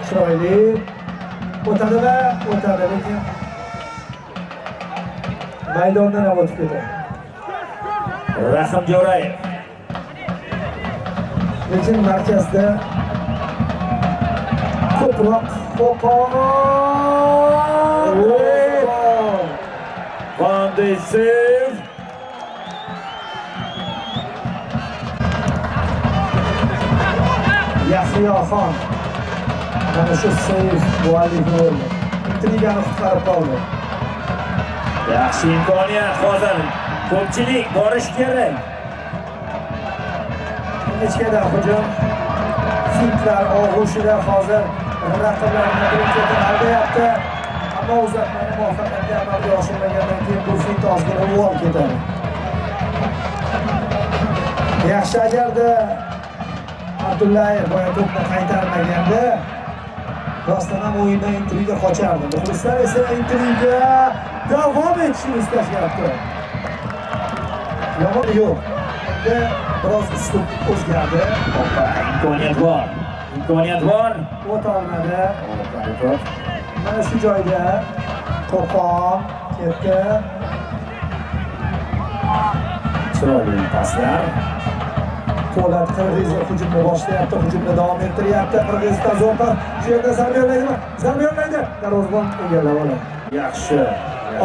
Chiroyli. O'tadi lekin maydondan ham o'tib ketadi.
Rahim Jo'rayev.
Lekin markazda ko'proq Qo'qon
sev.
Yahyoxon mana shu seyf muallif bo'ldi. Intrigani qutqarib qoldi.
Yaxshi imkoniyat hozir. Ko'pchilik borish kerak.
Ichkada hujum. Fintlar og'ushida hozir raqiblarni birinchi aldayapti. Ammo uzatmani muvaffaqiyatli amalga oshirmagandan keyin bu fint ozgina uvol ketadi. Yaxshi agarda Abdullayev boya to'pni qaytarmaganda rostdan ham o'yindan intriga qochardi. Muxlislar esa intriga davom etishni istashyapti. Yomon yo'q. Endi biroz uslub o'zgardi.
Imkoniyat bor. Imkoniyat bor.
O't olmadi. Mana shu joyda Qo'qon ketdi.
Chiroyli paslar.
Po'lat Qirg'izov hujumni boshlayapti, hujumni davom ettiryapti. Qirg'iziston zo'r pas. Shu yerda zarba yo'llaydimi? Zarba yo'llaydi. Darvozabon egallab oladi.
Yaxshi.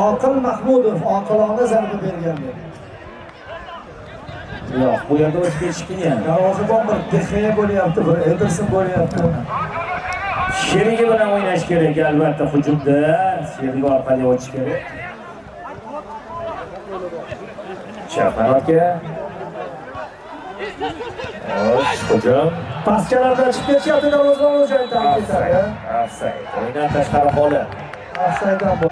Oqil Mahmudov oqilona zarba bergandi.
Yo'q, bu yerda o'tib ketish qiyin.
Darvozabon bir Dexea bo'lyapti, bir Ederson bo'lyapti.
Sherigi bilan o'ynash kerak albatta hujumda. Sherigi orqali o'tish kerak. Chaqaloqga. Hujum.
Pastkalardan chiqib ketishyapti, darvozabon o'zini tanqid etadi.
Offside. O'yindan tashqari holat.
Offside'dan bu.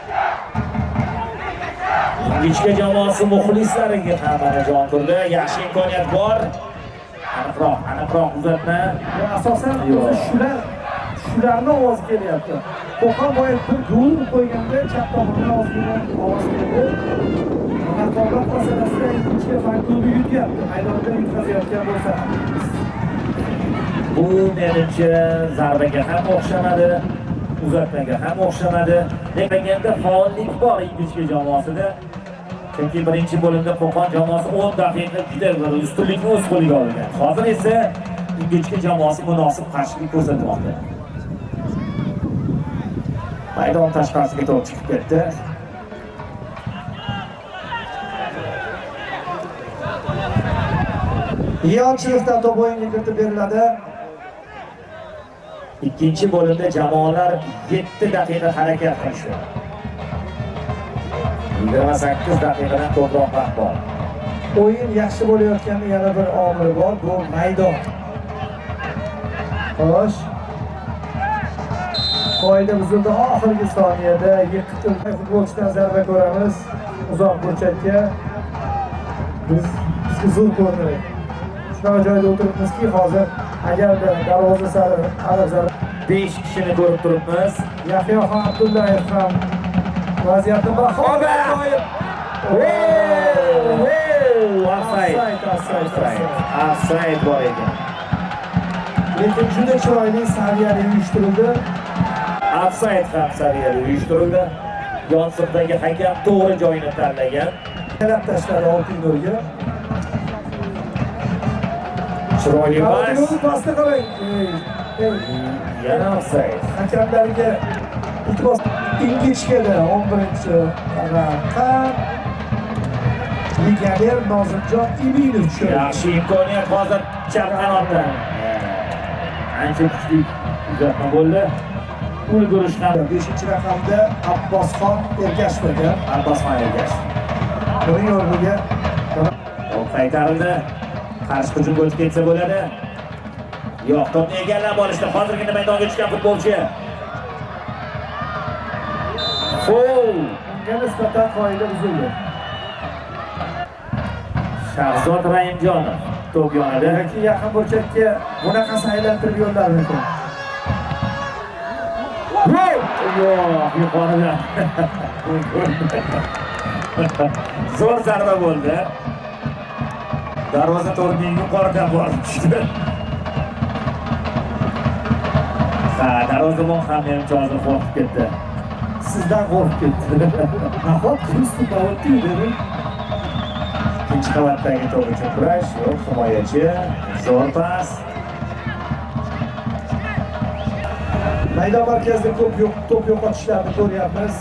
Ingichka jamoasi muxlislariga ham mana jon turdi. Yaxshi imkoniyat bor. Aniqroq uzatma.
Asosan shularni ovozi kelyapti. Qo'qon boya bir gol qo'yganda chap tomondan ozgina ovoz keldi. Raqobat masalasida ikkinchi fanklubni yutyapti. Maydonda yutqazayotgan bo'lsa ham.
Bu menimcha zarbaga ham o'xshamadi, uzatmaga ham o'xshamadi. Deganda faollik bor ingichka jamoasida. Chunki birinchi bo'limda Qo'qon jamoasi 10 daqiqa juda bir ustunlikni o'z qo'liga olgan. Hozir esa ingichka jamoasi munosib qarshilik ko'rsatmoqda. Maydon tashqarisiga to'p chiqib ketdi.
Yonchiyevdan to'p o'yinga kiritib beriladi.
Ikkinchi bo'limda jamoalar 7 daqiqa harakat qilishdi. 28 daqiqadan ko'proq vaqt bor.
O'yin yaxshi bo'layotgani yana bir omil bor, bu maydon. Xo'sh. Qoida buzildi oxirgi soniyada yiqitilgan futbolchidan zarba ko'ramiz. Uzoq burchakka. Bizga zo'r ko'rinadi. Shunaqa joyda o'tiribmizki, hozir agarda darvoza sari qarab zarba
5 kishini ko'rib turibmiz.
Yahyoxon Abdullayev ham vaziyatni baholab qo'yib.
Offside bor ekan.
Lekin juda chiroyli saviyali uyushtirildi.
Offside ham saviyali uyushtirildi. Yonsibdagi hakam to'g'ri joyini tanlagan.
Kelab tashladi Oltinurga.
Chiroyli pas.
Pasni qarang.
Yana offside.
Hakamlarga iltimos ingichkada 11-raqam legioner Nozimjon Iminov tushadi.
Yaxshi imkoniyat hozir chap qanotdan. Ancha kuchli uzatma bo'ldi. Ulgurish ham
5-raqamda Abbosxon Ergashev ekan.
Abbosxon Ergashev.
Uning o'rniga
to'p qaytarildi. Qarshi hujumga o'tib ketsa bo'ladi. Yo'q, to'pni egallab olishdi. Hozirgina maydonga tushgan futbolchi. Foul.
unga nisbatan qoida buzildi.
Shahzod Rahimjonov to'p yonida.
Yoki yaqin burchakka bunaqasi aylantirib yo'llar mumkin.
Yo'q, yuqoridan. Zo'r zarba bo'ldi. Darvoza to'rining yuqoridan borib tushdi. Darvozabon ham menimcha hozir qo'rqib ketdi.
Sizdan qo'rqib ketdi. Nahot Kristus davatda dedi.
Ikkinchi qavatdagi to'p uchun kurash, yo'q, himoyachi, zo'r pas.
Maydon markazida ko'p to'p yo'qotishlarni ko'ryapmiz.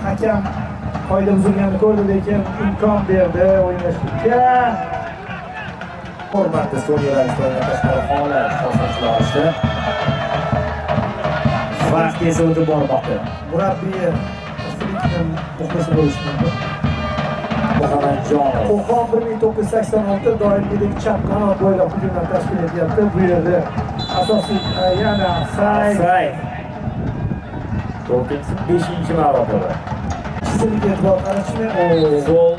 Hakam qoida buzilganini ko'rdi, lekin imkon berdi o'ynashga.
Hurmatli so'nggilar tashqari holat hosil vaqt esa o'tib bormoqda.
Murabbiy Afrikaning muxlisi bo'lishi mumkin.
Muhammadjonov
Qo'qon 1986 doimgidek chap qanot bo'ylab hujumlar tashkil etyapti. Bu yerda asosiy yana Say
to'rtinchi 5-marotaba
chizilga e'tibor qaratishni
gol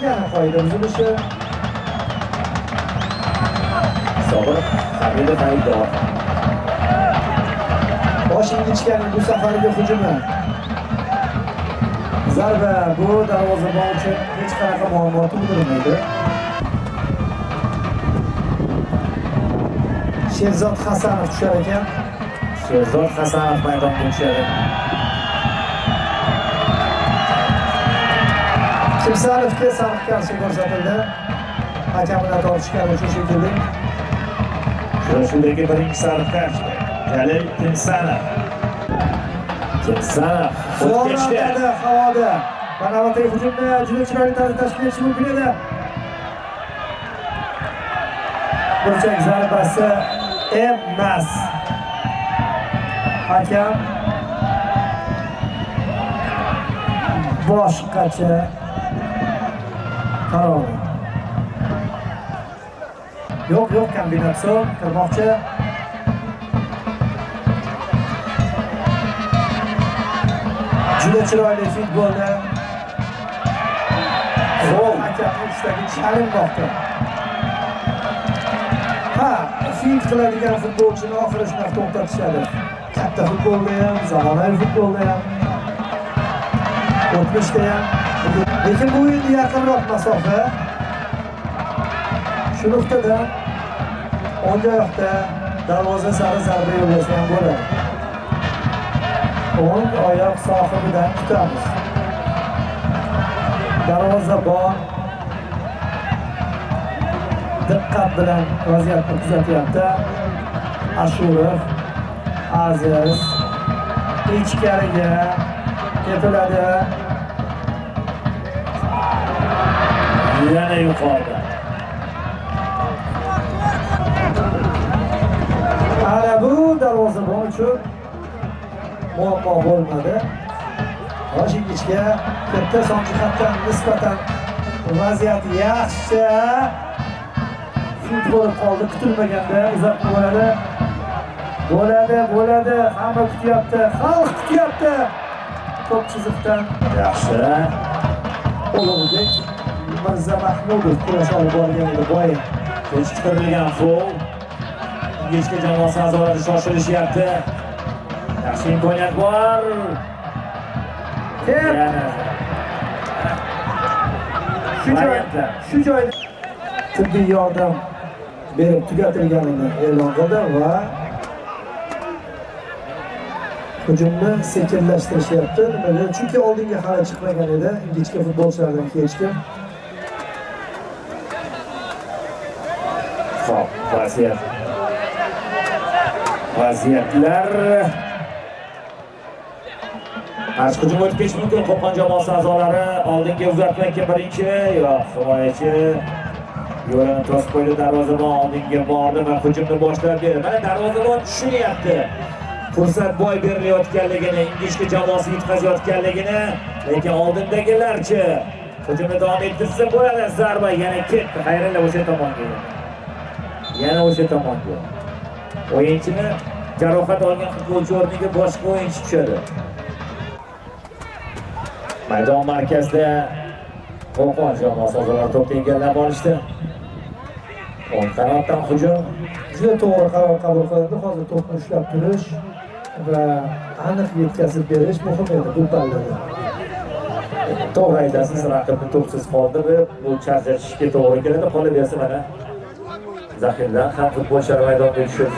yana qoida buzilishi.
Sobir Hamidov Haydor
Boshing'ichkaning bu safargi hujumi. Zarba bu darvozabon uchun hech qanaqa muammo tug'dirmaydi. Sherzod Hasanov tushar ekan.
Sherzod Hasanov maydonga tushadi.
Kimsanovga sariq kartochka ko'rsatildi. Hakamini tortishgani uchun shekilli.
Shundagi birinchi sariq kartochka. Jalil Kimsanov.
Zo'rlanadi havoda. Banavatay hujumni juda chiroyli tarzda tashkil etish mumkin edi. Burchak zarbasi emas. Hakam boshqacha qaror. Yo'q, kombinatsion kirmoqchi. Juda chiroyli futbolda. Hakamning istagi chalinmoqda. Fint qiladigan futbolchini oxiri shunaqa to'xtatishadi. Katta futbolda ham, zamonaviy futbolda ham, o'tmishda ham. Lekin bu endi yaqinroq masofa. Shu nuqtadan o'ng oyoqda darvoza sari zarba yo'llasa ham bo'ladi. O'ng oyoq sohibidan kutamiz. Darvozabon diqqat bilan vaziyatni kuzatyapti. Ashurov, Aziz ichkariga ketiladi.
Yana yuqorida.
Ana bu darvozabon uchun muammo bo'lmadi. Boshing'ichga katta son jihatdan nisbatan vaziyat yaxshi. Fint bo'lib qoldi, kutilmaganda uzatma bo'ladi. Hamma kutyapti, xalq kutyapti. To'p chiziqdan
Yaxshi.
Ulug'bek Mirzamahmudov kurash olib borgan edi boya.
Kechiktirilgan gol. Kechki jamoasi a'zolari shoshilishyapti. Yaxshi imkoniyat bor.
Shu joyda tibbiy yordam berib tugatilganini e'lon qildi va hujumni sekinlashtirishyapti. Nimaga? Chunki oldinga hali chiqmagan edi ingichka futbolchilardan hech kim.
Xo'p, vaziyatlar qarshi hujum o'tib ketishi mumkin. Qo'qon jamoasi a'zolari oldinga uzatma birinchi yo'q, himoyachi yo'lini to'sib qo'ydi. Darvozabon oldinga bordi va hujumni boshlab berdi. Mana darvozabon tushunyapti fursat boy berilayotganligini, ingichka jamoasi yutqazayotganligini, lekin oldindagilarchi hujumni davom ettirsa bo'ladi. Zarba yana ketdi. Xayrilla o'sha tomonga. Yana o'sha tomonga. O'yinchini jarohat olgan futbolchi o'rniga boshqa o'yinchi tushadi. Maydon markazida Qo'qon jamoasi a'zolari to'pni egallab olishdi. O'ng qanotdan hujum.
Juda to'g'ri qaror qabul qilindi. Hozir to'pni ushlab turish va aniq yetkazib berish muhim edi bu pallada.
To'g'ri aytasiz, raqibni to'psiz qoldirib, bu charjatishga to'g'ri keladi. Qolaversa mana zaxiradan ham futbolchilar maydonga tushib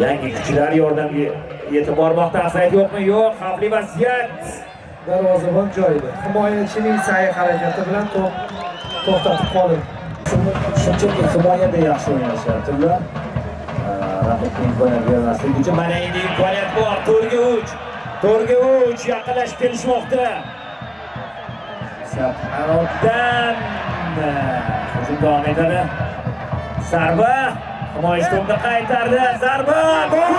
yangi kuchlar yordamga yetib bormoqda. Afsayt yo'qmi? Yo'q, xavfli vaziyat.
Darvozabon joyida. Himoyachining sa'y-harakati bilan to'p to'xtatib qoldi.
Shunchaki himoyada yaxshi o'ynashyapti ular. Raqibga imkoniyat bermaslik uchun mana endi imkoniyat bor. To'rga 3. To'rga uch yaqinlashib kelishmoqda. Anotdan hujum davom etadi. Zarba, himoyachi to'pni qaytardi. Zarba, gol!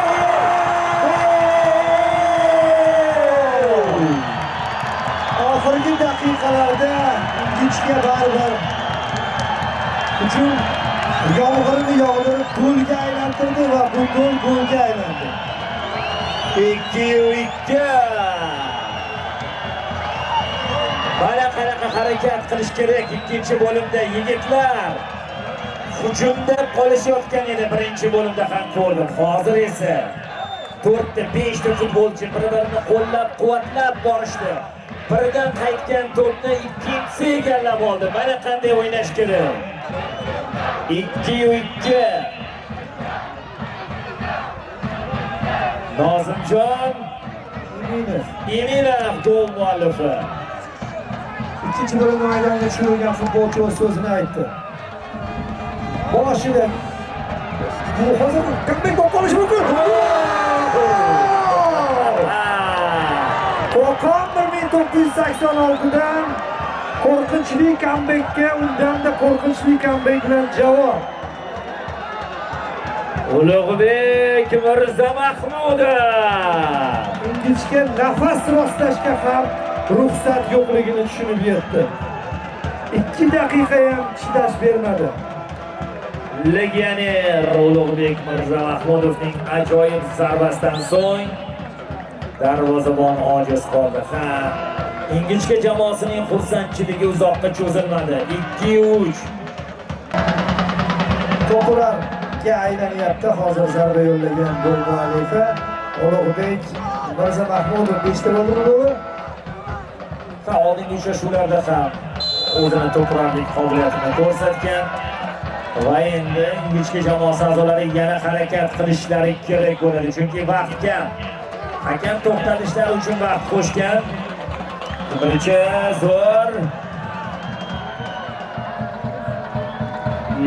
Oxirgi daqiqalarda ingichka baribir hujum yomg'irni yog'dirib golga aylantirdi va bu gol golga aylandi.
2-2. Mana qanaqa harakat qilish kerak ikkinchi bo'limda yigitlar. Hujumda qolishayotgan edi birinchi bo'limda ham ko'rdim. Hozir esa 4-5 ta futbolchi bir-birini qo'llab-quvvatlab borishdi. Biridan qaytgan to'pni ikkinchisi egallab oldi. Mana qanday o'ynash kerak. 2-2. Nozimjon Eminov gol muallifi.
İkinci bölüm maydonga tushirgan futbolchi o'z so'zini aytdi. Boshida bu hozir comeback bo'lib qolishi mumkin. Qo'qon 1986dan qo'rqinchli comebackga, undanda qo'rqinchli comeback bilan javob.
Ulug'bek Mirzamahmudov
ingichka nafas rostlashga ham ruxsat yo'qligini tushunib yetdi. 2 daqiqa ham chidash bermadi.
Legioner Ulug'bek Mirzamahmudovning ajoyib zarbasidan so'ng darvozabon ojiz qoldi. Ingichka jamoasining xursandchiligi uzoqqa cho'zilmadi. 2-3.
To'plarga aylanyapti. Hozir zarba yo'llagan gol muallifi Ulug'bek Mirzamahmudov 5 ta bo'ldi goli.
Oldingi uchrashuvlarda ham o'zini to'plarlik qobiliyatini ko'rsatgan. Va endi ingichka jamoasi a'zolari yana harakat qilishlari kerak bo'ladi, chunki vaqt kam. Hakam to'xtatishlar uchun vaqt qo'shgan. Birinchi zo'r.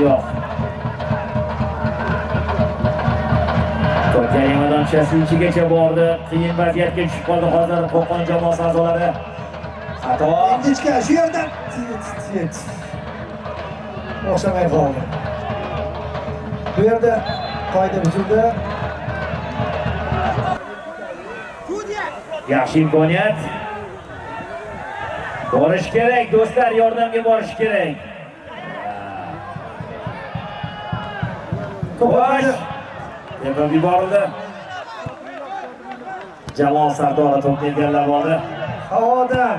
Yo'q. To'p jarimadan ichigacha bordi. Qiyin vaziyatga tushib qoldi hozir Qo'qon jamoasi a'zolari. Xato.
Ingichka shu yerdan o'xshamay qoldi. Bu yerda qoida buzildi.
Yaxshi imkoniyat. Borish kerak, do'stlar, yordamga borish kerak. To'p Yepib yuborildi. Jamoa sardori to'pni egallab oldi.
Havodan.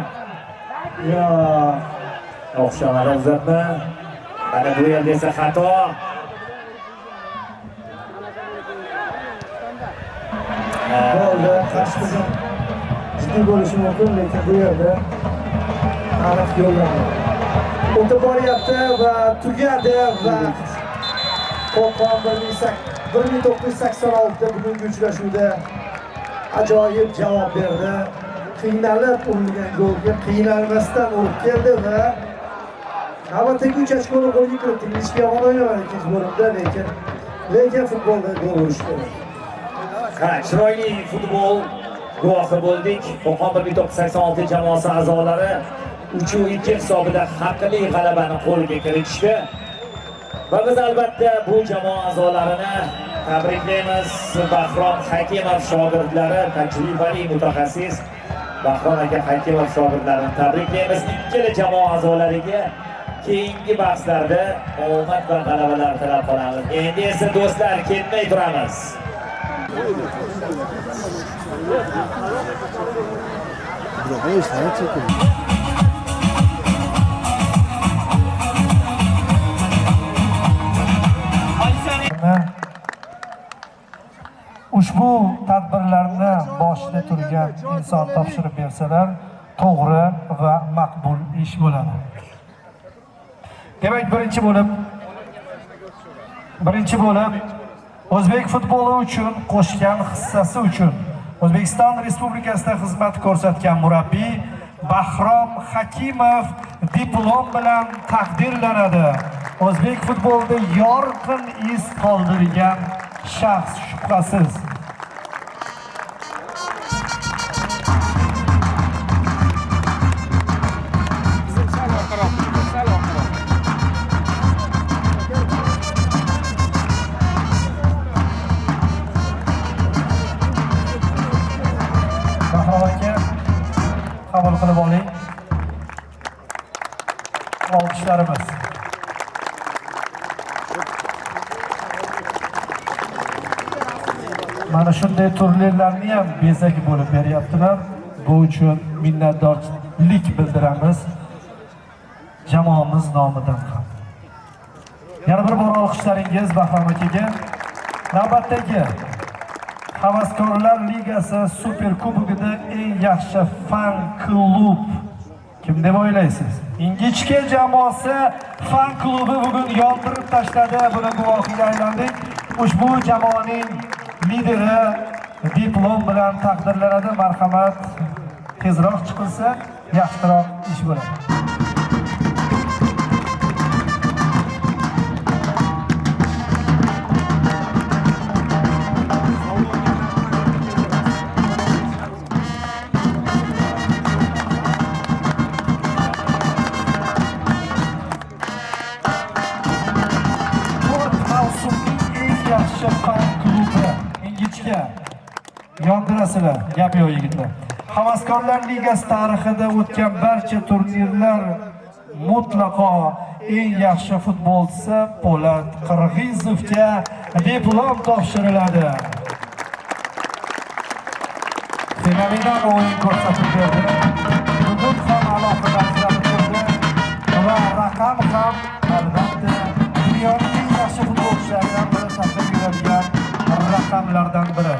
Yo,
o'xshamadi uzatma. Mana bu yerda esa xato.
golda qarshi hujum jiddiy bo'lishi mumkin, lekin bu yerda aniq yo'llanma. O'tib boryapti va tugadi va Qo'qon 1986da bugungi uchrashuvda ajoyib javob berdi. Qiynalib urilgan golga qiynalmasdan urib keldi va navbatdagi 3 ochkoni golga kiritdi. Hech yomon o'ynamadi ikkinchi bo'limda, lekin futbolda gol urish kerak.
Chiroyli futbol guvohi bo'ldik. Qo'qon 1986 jamoasi a'zolari 3-2 hisobida haqli g'alabani qo'lga kiritishdi. Va biz albatta bu jamoa a'zolarini tabriklaymiz. Bahrom Hakimov shogirdlari, tajribali mutaxassis Bahrom aka Hakimov shogirdlarini tabriklaymiz. Ikkala jamoa a'zolariga keyingi bahslarda omad va g'alabalar tilab qolamiz. Endi esa do'stlar, ketmay turamiz.
Ushbu tadbirlarni boshida turgan inson topshirib bersalar, to'g'ri va maqbul ish bo'ladi. Demak, birinchi bo'lib O'zbek futboli uchun qo'shgan hissasi uchun O'zbekiston Respublikasida xizmat ko'rsatgan murabbiy Bahrom Hakimov diplom bilan taqdirlanadi. O'zbek futbolida yorqin iz qoldirgan shaxs shubhasiz. olqishlarimiz. Mana shunday turnirlarni ham bezak bo'lib beryaptilar. Bu uchun minnatdorlik bildiramiz jamoamiz nomidan ham. Yana bir bor olqishlaringiz Bahrom akaga. Navbatdagi Havaskorlar Ligasi Super Kubogida eng yaxshi fan klub kim deb o'ylaysiz? Ingichka jamoasi fan klubi bugun yondirib tashladi. Buni guvohiga aylandik. Ushbu jamoaning lideri diplom bilan taqdirlanadi. Marhamat, tezroq chiqilsa yaxshiroq ish bo'ladi. Yondirasizlar, gap yo'q yigitlar. Havaskorlar Ligasi tarixida o'tgan barcha turnirlar mutlaqo eng yaxshi futbolchisi Po'lat Qirg'izovga diplom topshiriladi. Fenomenal o'yin ko'rsatib berdi. Bugun ham alohida ko'rsatdi va raqam ham albatta dunyoning eng yaxshi futbolchilaridan biri safga yuradigan raqamlardan biri.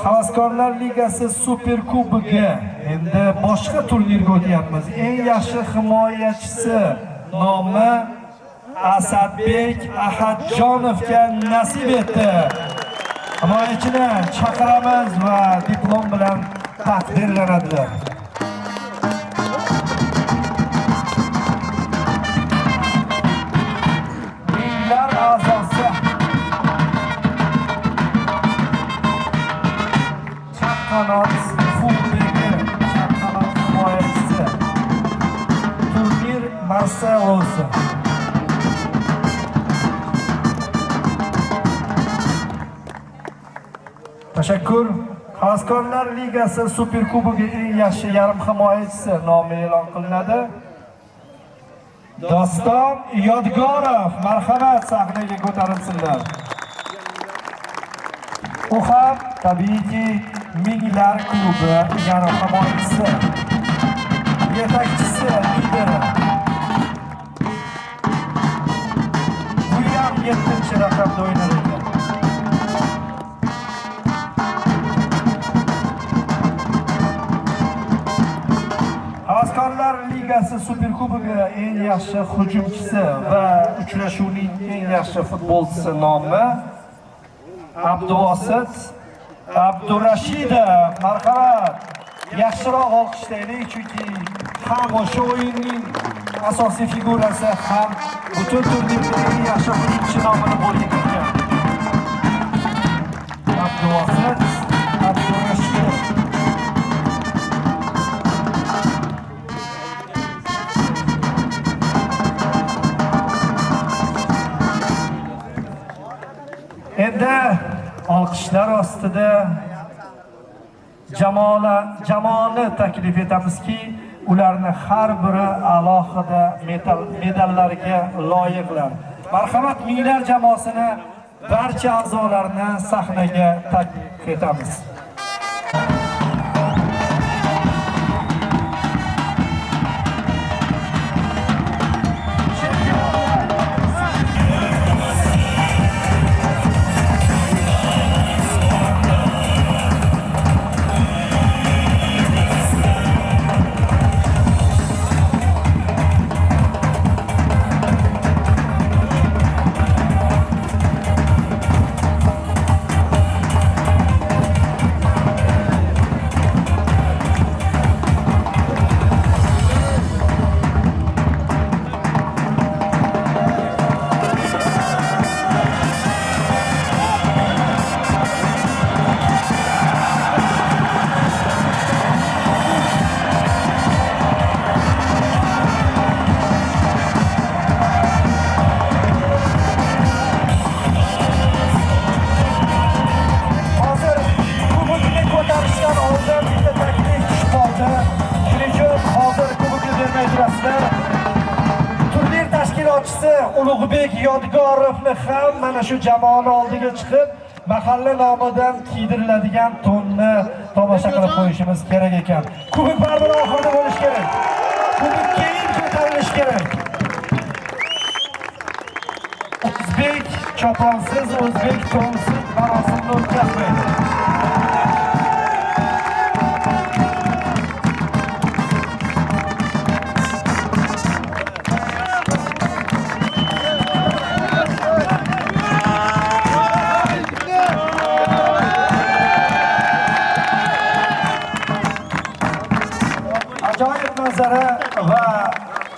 Havaskorlar Ligasi Super Kubogi endi boshqa turnirga o'tyapmiz. Eng yaxshi himoyachisi nomi Asadbek Ahadjonovga nasib etdi. Himoyachini chaqiramiz va diplom bilan taqdirlanadilar. Ringlar a'zosi Chaqanot himoyachisi turnir Marselosi. Tashakkur. Havaskorlar Ligasi Super Kubogi eng yaxshi yarim himoyachisi nomi e'lon qilinadi. Doston Yodgorov, marhamat, sahnaga ko'tarilsinlar. U ham tabiiyki Minglar klubi yarim himoyachisi, yetakchisi, lideri. Bu ham 7-raqamda o'ynar ekan. Havaskorlar Ligasi Super Kubogi eng yaxshi hujumchisi va uchrashuvning eng yaxshi futbolchisi nomi Abduvosit Abdurashidov. Marhamat, yaxshiroq olqishlaylik, chunki ham o'sha o'yinning asosiy figurasi ham butun turnirning yaxshi hujumchi nomini bo'lgan ekan. Abduvosit Abdurashidov. Endi olqishlar ostida jamoani taklif etamizki, ularni har biri alohida medallarga loyiqlar. Marhamat, Minglar jamoasini barcha a'zolarini sahnaga taklif etamiz. Yodgorovni ham mana shu jamoani oldiga chiqib mahalla nomidan kiydiriladigan tonni tomosha qilib qo'yishimiz kerak ekan. Kubok baribir oxirida bo'lish kerak. Kubok keyin ko'tarilish kerak. O'zbek choponsiz, o'zbek to'nsiz marosimni o'tkazmaydi. Ajoyib manzara va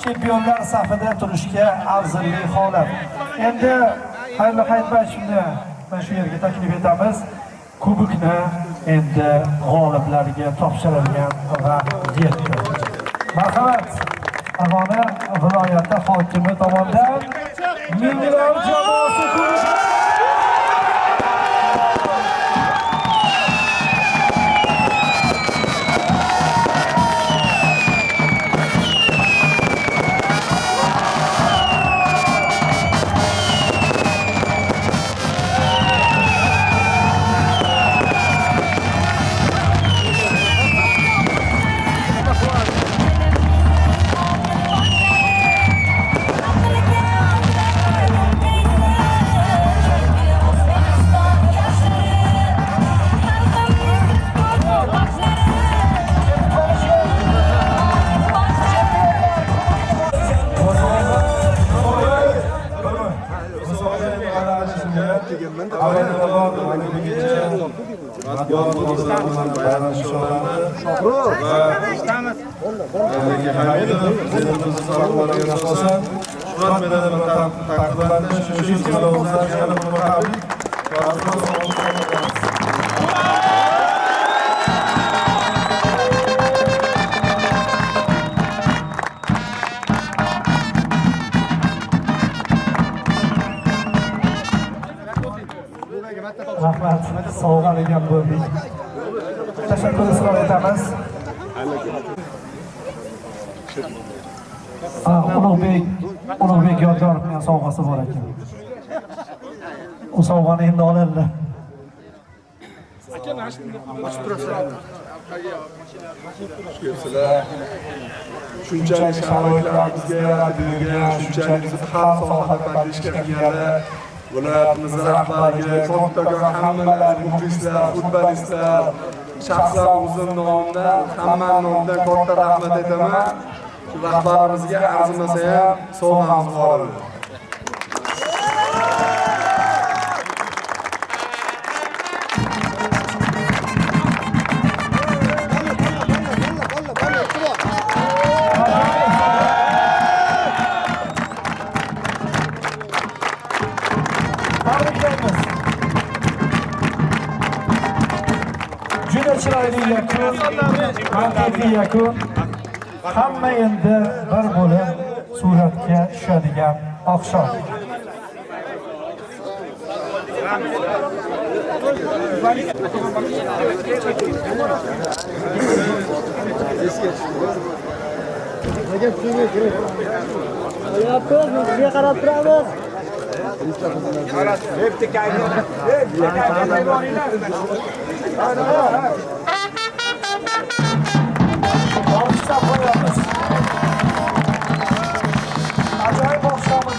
chempionlar safida turishga arzirli holat. Endi Xayrli Hayitbashevni mana shu yerga taklif etamiz. Kubokni endi g'oliblarga topshirilgan vaqt yetdi. Marhamat, Farg'ona viloyati hokimi tomonidan Minglar jamoasi kubok rahmat, sovg'alagan bo'ldik. Tashakkur izhor etamiz. Ulug'bek Yodgorovning sovg'asi bor ekan. U sovg'ani endi oladilar.
Shunchalik sharoitlar bizga yaratgan, shunchalik har sohada ishga kirganlar, viloyatimiz rahbariga, kattakon hammalari, muxlislar, futbolistlar, shaxsan o'zim nomidan, hamma nomidan katta rahmat aytaman. Shu rahbarimizga arzimasa ham sovg'amiz bor. Juda chiroyli yakun, mantiqiy yakun. Hamma endi bir bo'lib suratga tushadigan oqshom.
Bizga qarab turamiz.
Ajoyib oqshomimiz